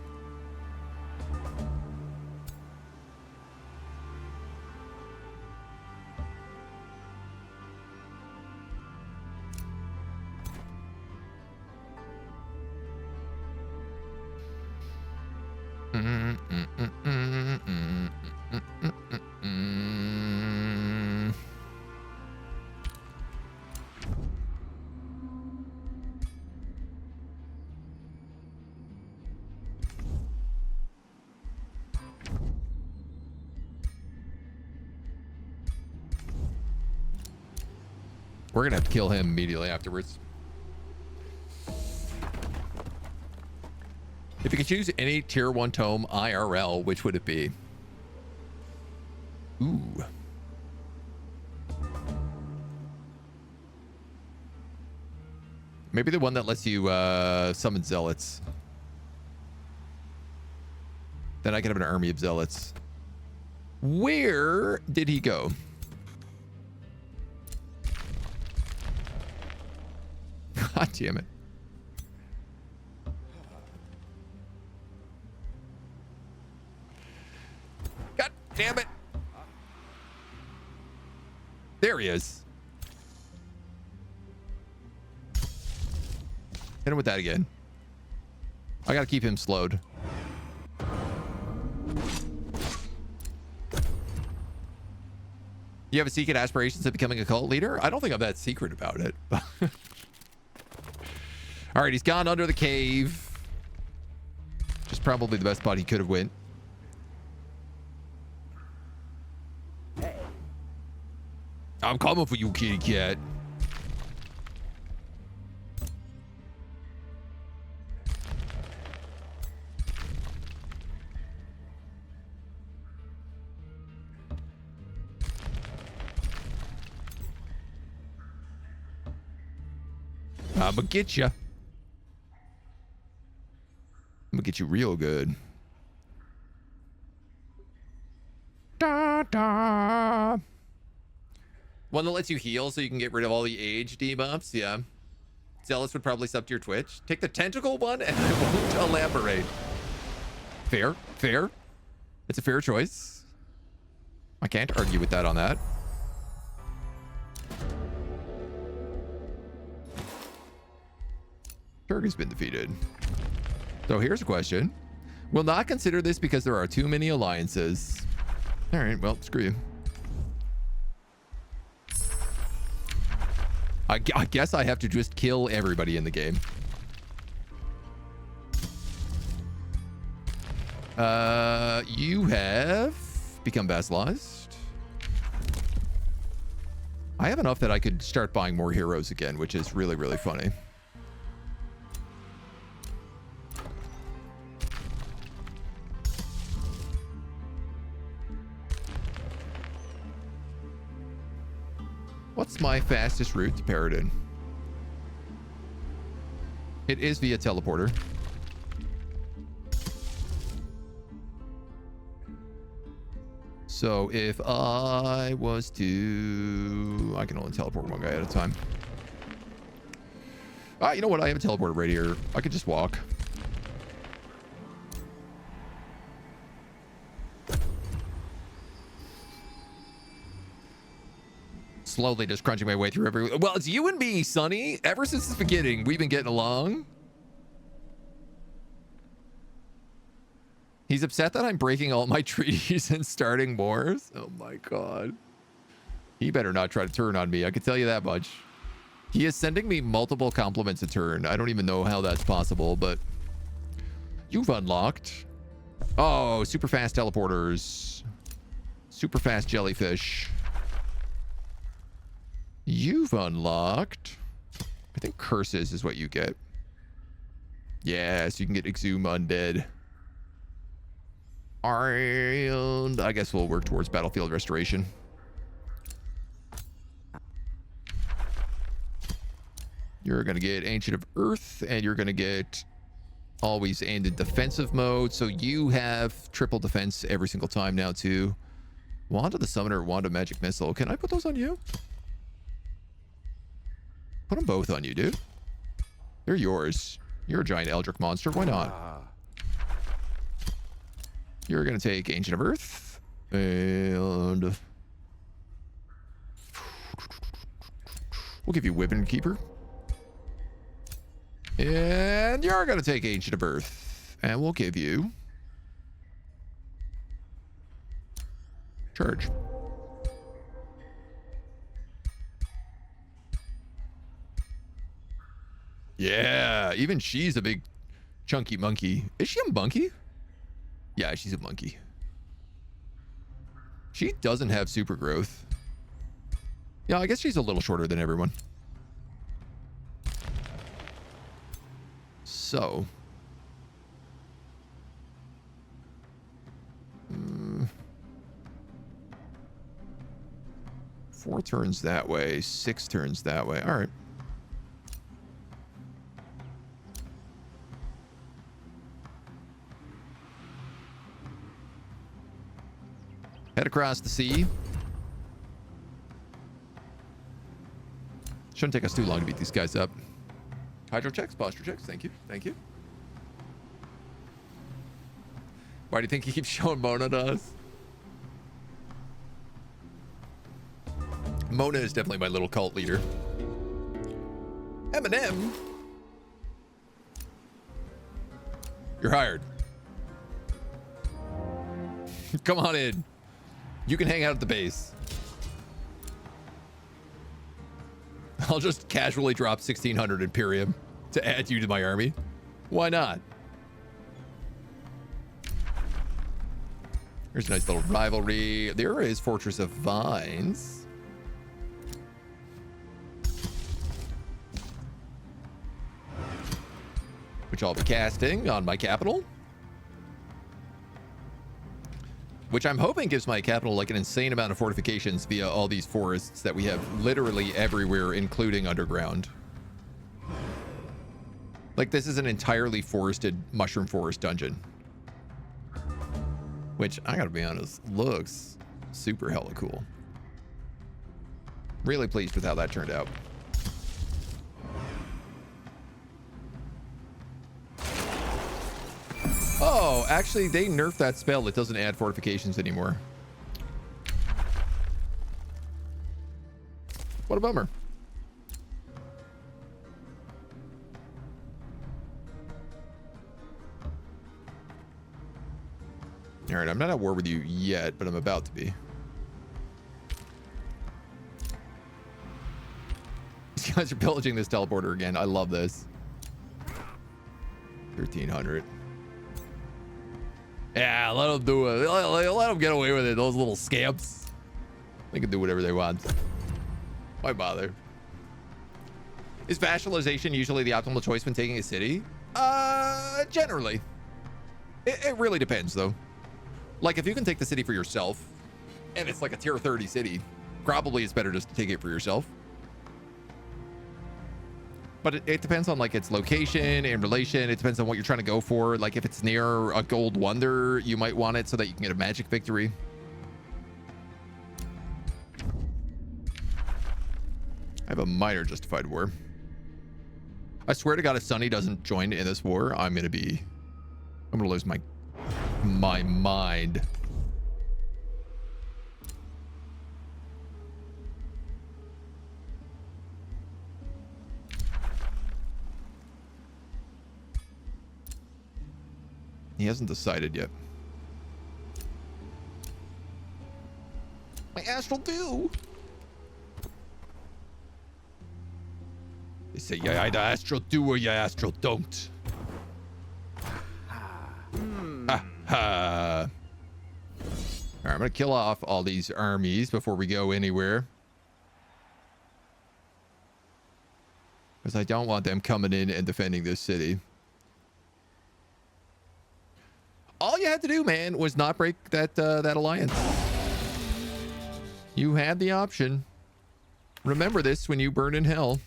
We're gonna have to kill him immediately afterwards. If you could choose any tier 1 tome IRL, which would it be? Ooh. Maybe the one that lets you summon zealots. Then I could have an army of zealots. Where did he go? God damn it. God damn it. There he is. Hit him with that again. I gotta keep him slowed. You have a secret aspirations of becoming a cult leader? I don't think I'm that secret about it. All right, he's gone under the cave. Just probably the best spot he could have went. Hey. I'm coming for you, kitty cat. I'ma get you. I'm gonna get you real good. Da, da. One that lets you heal so you can get rid of all the age debuffs. Yeah. Zealous would probably sub to your Twitch. Take the tentacle one and I won't elaborate. Fair. Fair. It's a fair choice. I can't argue with that on that. Turg has been defeated. So here's a question. Will not consider this because there are too many alliances. All right, well, screw you. I guess I have to just kill everybody in the game. You have become vassalized. I have enough that I could start buying more heroes again, which is really, really funny. What's my fastest route to Paradin? It is via teleporter. So if I was to... I can only teleport one guy at a time. You know what? I have a teleporter right here. I could just walk. Slowly just crunching my way through every... Well, it's you and me, Sonny. Ever since the beginning, we've been getting along. He's upset that I'm breaking all my treaties and starting wars. Oh my god. He better not try to turn on me. I can tell you that much. He is sending me multiple compliments a turn. I don't even know how that's possible, but... You've unlocked... Oh, super fast teleporters. Super fast jellyfish. You've unlocked... I think curses is what you get. Yeah, so you can get Exhume Undead. And I guess we'll work towards Battlefield Restoration. You're going to get Ancient of Earth, and you're going to get always and in defensive mode. So you have triple defense every single time now, too. Wand of the Summoner, Wand of Magic Missile. Can I put those on you? Put them both on you, dude. They're yours. You're a giant Eldritch monster. Why not? You're going to take Ancient of Earth. And... we'll give you Wyvern Keeper. And you're going to take Ancient of Earth. And we'll give you... Charge. Yeah, even she's a big chunky monkey. Is she a monkey? Yeah, she's a monkey. She doesn't have super growth. Yeah, I guess she's a little shorter than everyone. So. 4 turns that way, 6 turns that way. All right. Head across the sea. Shouldn't take us too long to beat these guys up. Hydro checks, posture checks. Thank you. Thank you. Why do you think he keeps showing Mona to us? Mona is definitely my little cult leader. Eminem. You're hired. Come on in. You can hang out at the base. I'll just casually drop 1,600 Imperium to add you to my army. Why not? Here's a nice little rivalry. There is Fortress of Vines. Which I'll be casting on my capital. Which I'm hoping gives my capital like an insane amount of fortifications via all these forests that we have literally everywhere, including underground. Like this is an entirely forested mushroom forest dungeon. Which, I gotta be honest, looks super hella cool. Really pleased with how that turned out. Oh, actually, they nerfed that spell. It doesn't add fortifications anymore. What a bummer. All right, I'm not at war with you yet, but I'm about to be. These guys are pillaging this teleporter again. I love this. 1,300. Yeah, let them do it. Let them get away with it. Those little scamps. They can do whatever they want. Why bother? Is vassalization usually the optimal choice when taking a city? Generally. It really depends, though. Like, if you can take the city for yourself, and it's like a tier 30 city, probably it's better just to take it for yourself. But it depends on like its location and relation. It depends on what you're trying to go for. Like if it's near a gold wonder, you might want it so that you can get a magic victory. I have a minor justified war. I swear to God, if Sunny doesn't join in this war, I'm gonna lose my mind. He hasn't decided yet. My astral do. They say you either astral do or you astral don't. Ha ha. Alright, I'm gonna kill off all these armies before we go anywhere. Because I don't want them coming in and defending this city. All you had to do, man, was not break that alliance. You had the option. Remember this when you burn in hell.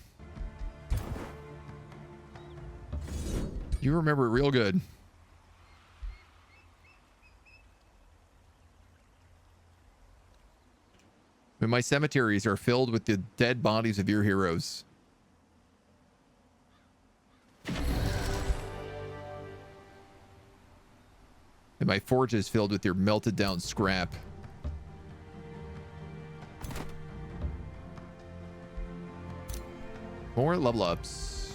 You remember it real good. When my cemeteries are filled with the dead bodies of your heroes. And my forge is filled with your melted down scrap. More level ups.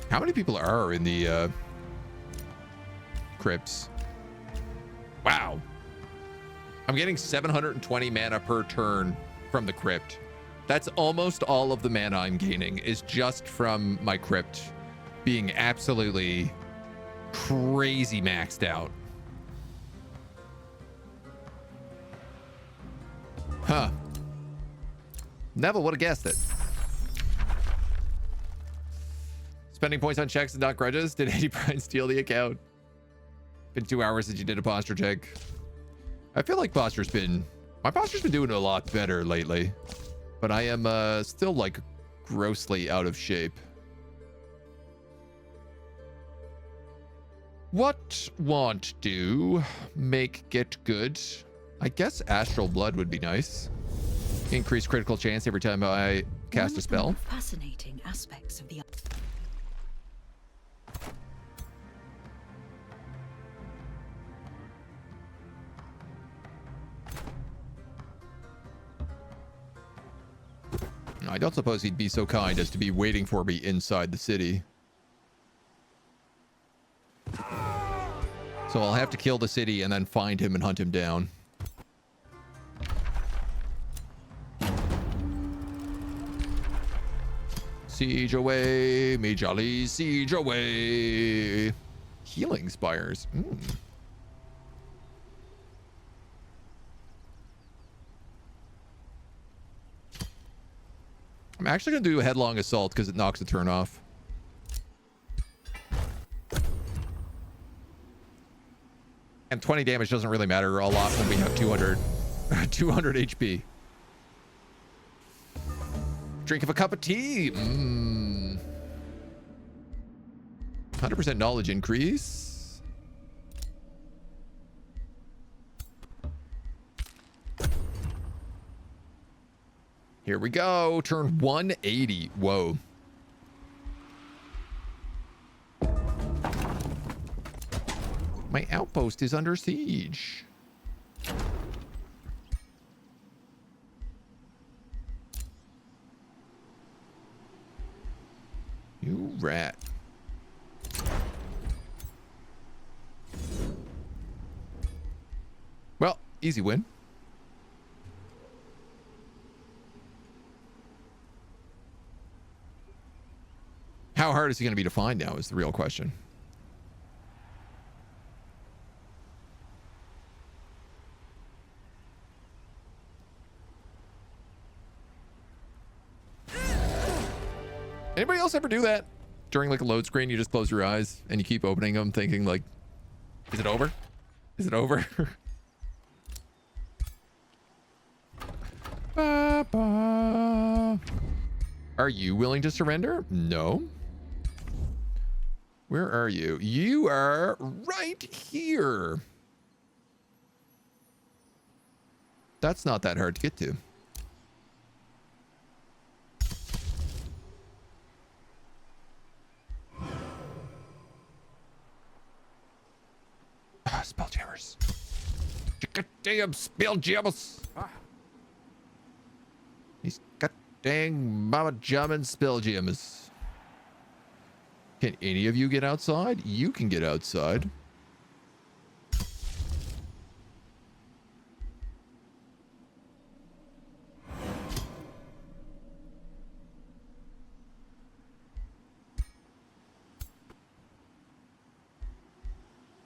How many people are in the crypts? Wow. I'm getting 720 mana per turn from the crypt. That's almost all of the mana I'm gaining is just from my crypt being absolutely crazy maxed out. Huh. Never would have guessed it. Spending points on checks and not grudges. Did 80 Pride steal the account? Been 2 hours since you did a posture check. I feel like my posture's been doing a lot better lately. But I am still like grossly out of shape. What want do? Make get good. I guess astral blood would be nice. Increase critical chance every time I cast a spell. Fascinating aspects of the I don't suppose he'd be so kind as to be waiting for me inside the city. So I'll have to kill the city and then find him and hunt him down. Siege away, me jolly, siege away. Healing spires. I'm actually going to do a headlong assault because it knocks the turn off. And 20 damage doesn't really matter a lot when we have 200 HP. Drink of a cup of tea. 100% knowledge increase. Here we go. Turn 180. Whoa. My outpost is under siege. You rat. Well, easy win. How hard is he going to be to find now is the real question. Anybody else ever do that? During like a load screen, you just close your eyes and you keep opening them thinking like, is it over? Is it over? Ba-ba. Are you willing to surrender? No. Where are you? You are right here. That's not that hard to get to. Spelljammers. Damn spelljammers. These goddamn mama jamming spelljammers. Can any of you get outside? You can get outside.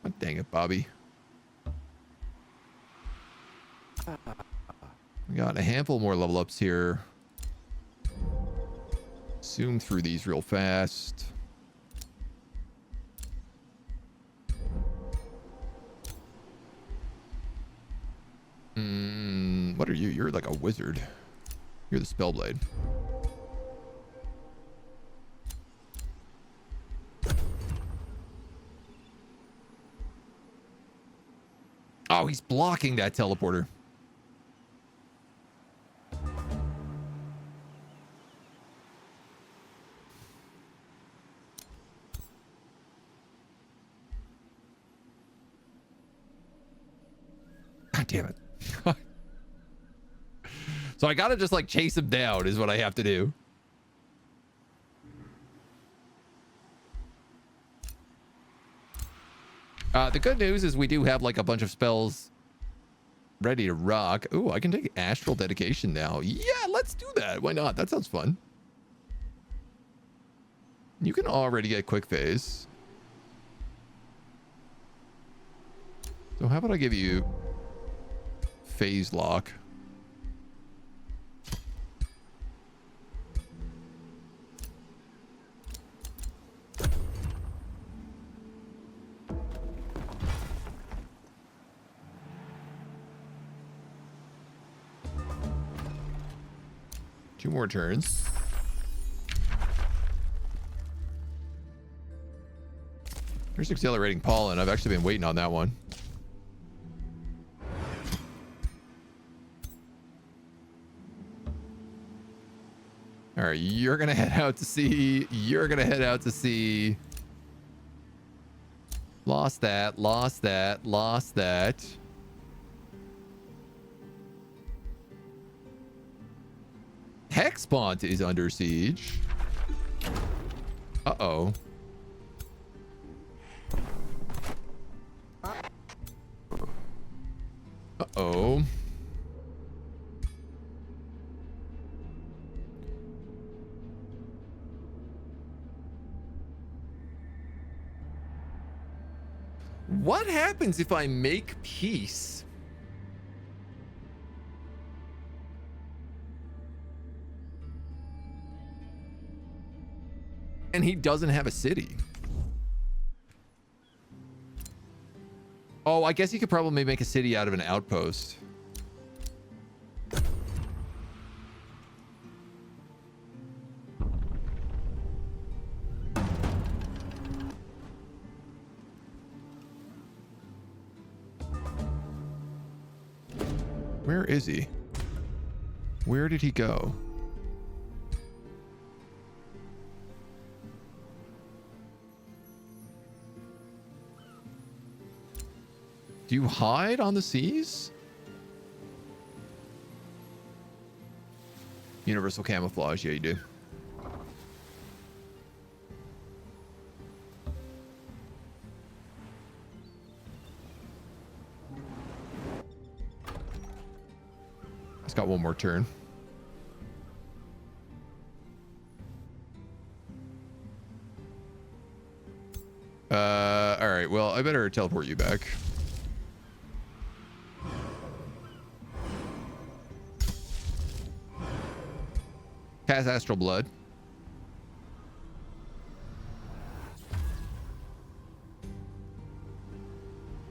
Oh, dang it, Bobby. We got a handful more level ups here. Zoom through these real fast. What are you? You're like a wizard. You're the Spellblade. Oh, he's blocking that teleporter. God damn it. So I gotta just like chase him down is what I have to do. The good news is we do have like a bunch of spells ready to rock. Ooh, I can take Astral Dedication now. Yeah, let's do that. Why not? That sounds fun. You can already get Quick Phase. So how about I give you Phase Lock? Two more turns. Here's Accelerating Pollen. I've actually been waiting on that one. All right, you're gonna head out to sea. You're gonna head out to sea. Lost that, lost that, lost that. Hexpont is under siege. Uh-oh. Uh-oh. What happens if I make peace? And he doesn't have a city. Oh, I guess he could probably make a city out of an outpost. Where is he? Where did he go? Do you hide on the seas? Universal camouflage, yeah, you do. It's got one more turn. All right, well, I better teleport you back. Cast Astral Blood.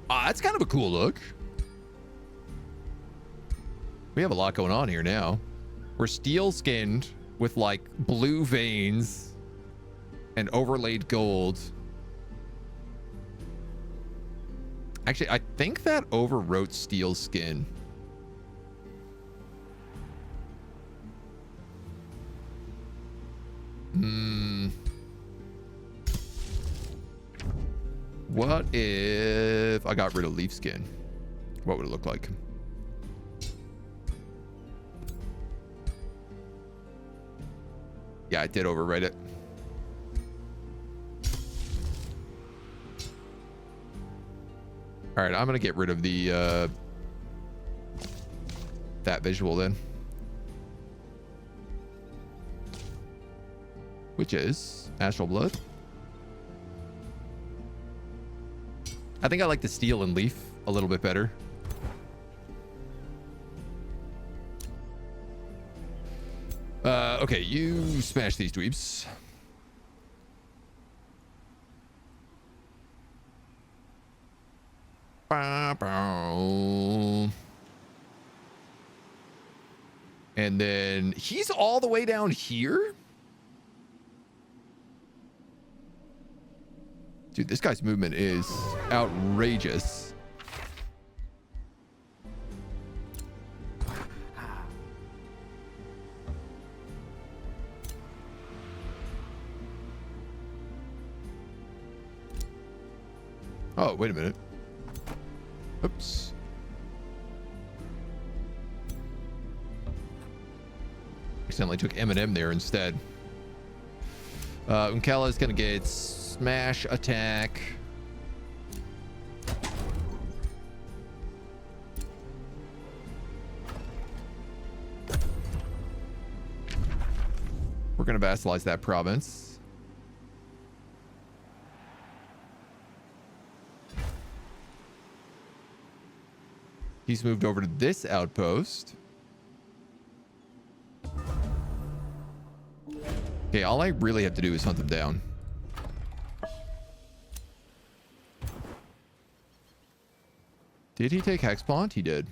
Ah, that's kind of a cool look. We have a lot going on here now. We're steel skinned with like blue veins and overlaid gold. Actually, I think that overwrote steel skin. What if I got rid of leaf skin? What would it look like? Yeah, I did overwrite it. All right, I'm gonna get rid of the that visual then, which is Astral Blood. I think I like the steel and leaf a little bit better. Okay, you smash these dweebs. Bow, bow. And then he's all the way down here? Dude, this guy's movement is outrageous. Oh, wait a minute. Oops. Accidentally took M&M there instead. Unkala is gonna get smash attack. We're gonna vassalize that province. He's moved over to this outpost. Okay, all I really have to do is hunt them down. Did he take Hexplant? He did.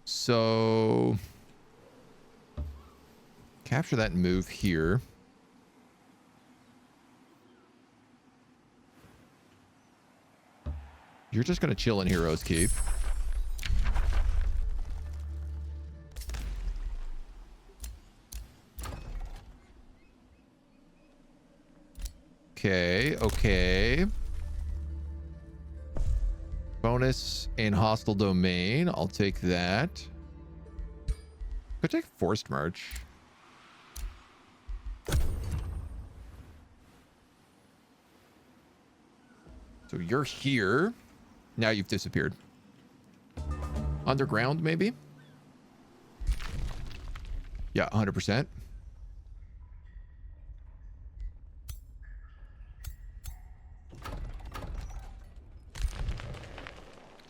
So capture that and move here. You're just going to chill in Heroes Keep. Okay, okay. Bonus in hostile domain. I'll take that. Could take forced march. So you're here. Now you've disappeared. Underground, maybe? Yeah, 100%.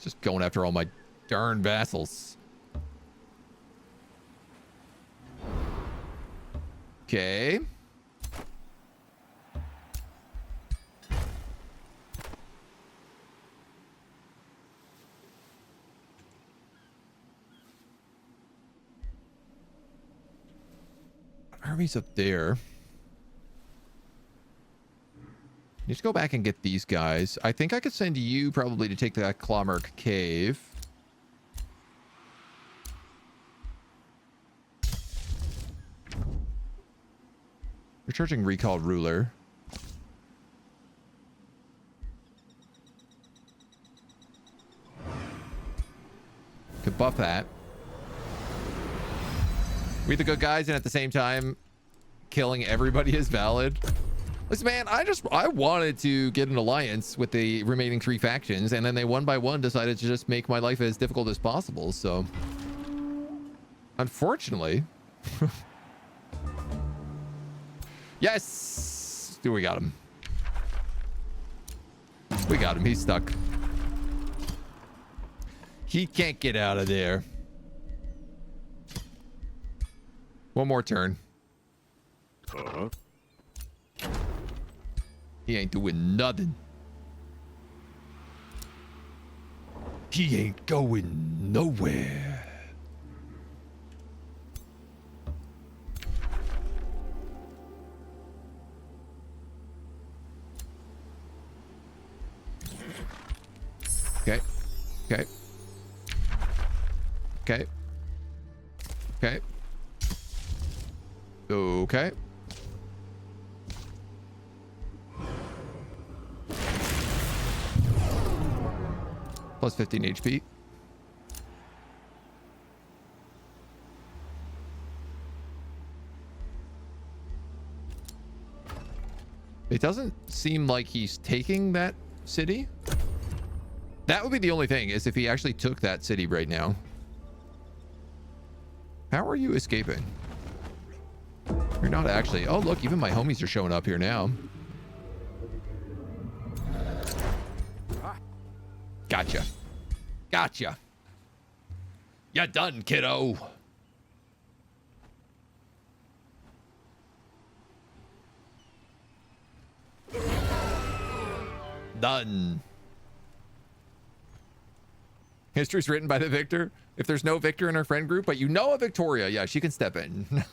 Just going after all my darn vassals. Okay. Army's up there. Need to go back and get these guys. I think I could send you probably to take that Clawmark Cave. Recharging Recall Ruler. Could buff that. We the good guys, and at the same time, killing everybody is valid. Listen, man, I wanted to get an alliance with the remaining 3 factions, and then they one by one decided to just make my life as difficult as possible, so... Unfortunately... Yes! We got him. We got him. He's stuck. He can't get out of there. One more turn. He ain't doing nothing. He ain't going nowhere. Okay. Okay. Okay. Okay. Okay. Plus 15 HP. It doesn't seem like he's taking that city. That would be the only thing, is if he actually took that city right now. How are you escaping? You're not actually. Oh, look, even my homies are showing up here now. Gotcha. Gotcha. You're done, kiddo. Done. History's written by the victor. If there's no victor in our friend group, but you know a Victoria, yeah, she can step in.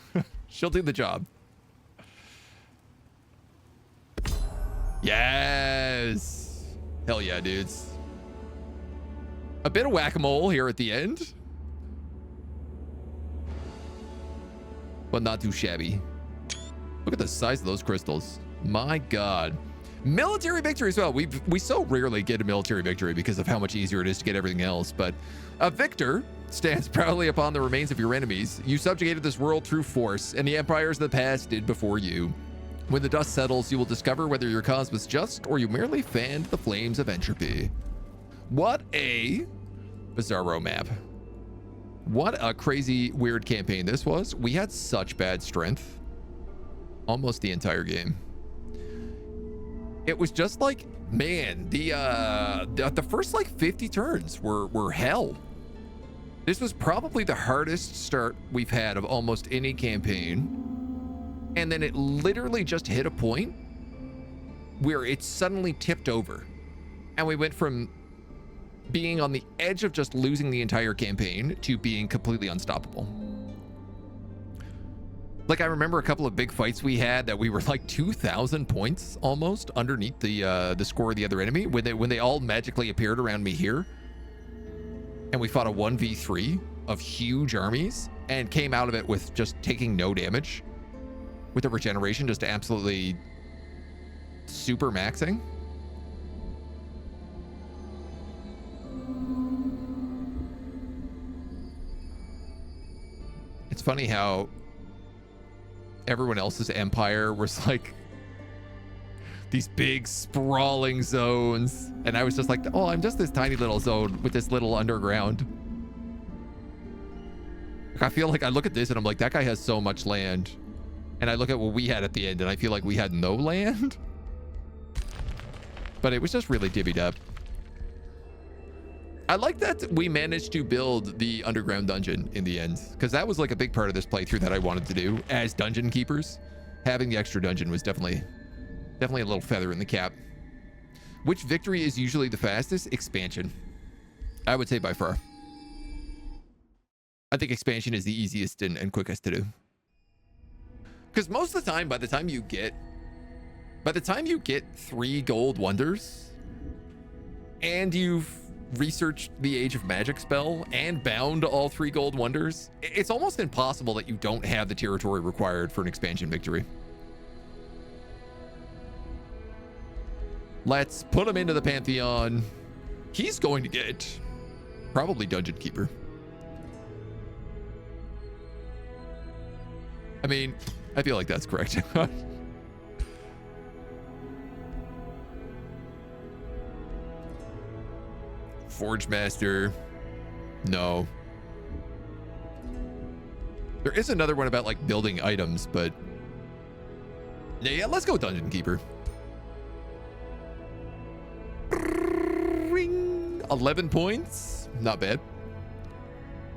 She'll do the job. Yes. Hell yeah, dudes. A bit of whack-a-mole here at the end. But not too shabby. Look at the size of those crystals. My God. Military victory as well. We so rarely get a military victory because of how much easier it is to get everything else. But a victor stands proudly upon the remains of your enemies. You subjugated this world through force, and the empires of the past did before you. When the dust settles, you will discover whether your cause was just or you merely fanned the flames of entropy. What a bizarro map. What a crazy, weird campaign this was. We had such bad strength almost the entire game. It was just like, man, the first like 50 turns were hell. This was probably the hardest start we've had of almost any campaign. And then it literally just hit a point where it suddenly tipped over. And we went from being on the edge of just losing the entire campaign to being completely unstoppable. Like, I remember a couple of big fights we had that we were like 2,000 points almost underneath the score of the other enemy when they all magically appeared around me here. And we fought a 1v3 of huge armies and came out of it with just taking no damage. With the regeneration just absolutely super maxing. It's funny how everyone else's empire was like these big sprawling zones, and I was just like, oh, I'm just this tiny little zone with this little underground. Like, I feel like I look at this and I'm like, that guy has so much land, and I look at what we had at the end and I feel like we had no land. But it was just really divvied up. I like that we managed to build the underground dungeon in the end, because that was like a big part of this playthrough that I wanted to do as dungeon keepers. Having the extra dungeon was definitely a little feather in the cap. Which victory is usually the fastest? Expansion. I would say by far. I think expansion is the easiest and quickest to do. Because most of the time, by the time you get 3 gold wonders and you've researched the Age of Magic spell and bound all 3 gold wonders, it's almost impossible that you don't have the territory required for an expansion victory. Let's put him into the Pantheon. He's going to get probably Dungeon Keeper. I mean, I feel like that's correct. Forge Master. No. There is another one about like building items, but yeah, let's go Dungeon Keeper. 11 points. Not bad.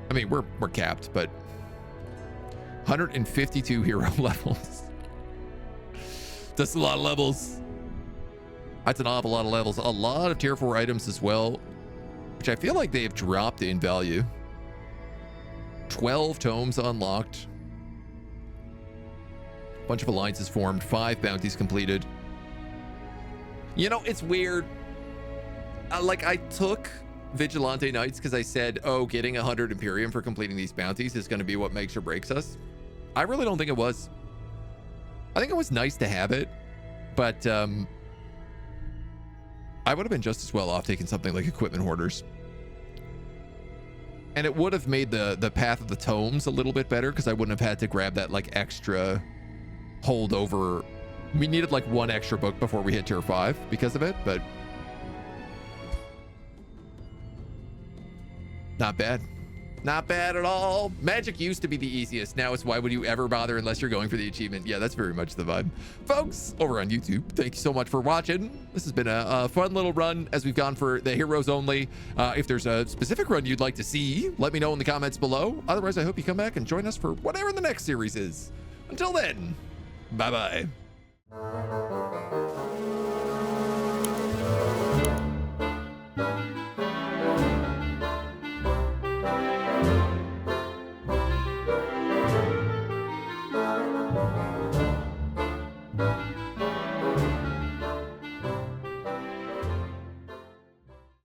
I mean, we're capped, but 152 hero levels. That's a lot of levels. That's an awful lot of levels. A lot of tier 4 items as well, which I feel like they have dropped in value. 12 tomes unlocked. Bunch of alliances formed. 5 bounties completed. You know, it's weird. Like, I took Vigilante Knights because I said, oh, getting 100 Imperium for completing these bounties is going to be what makes or breaks us. I really don't think it was. I think it was nice to have it, but I would have been just as well off taking something like Equipment Hoarders. And it would have made the path of the tomes a little bit better because I wouldn't have had to grab that like extra holdover. We needed like 1 extra book before we hit tier 5 because of it, but not bad. Not bad at all. Magic used to be the easiest. Now it's why would you ever bother unless you're going for the achievement? Yeah, that's very much the vibe. Folks, over on YouTube, thank you so much for watching. This has been a fun little run as we've gone for the heroes only. If there's a specific run you'd like to see, let me know in the comments below. Otherwise, I hope you come back and join us for whatever the next series is. Until then, bye-bye.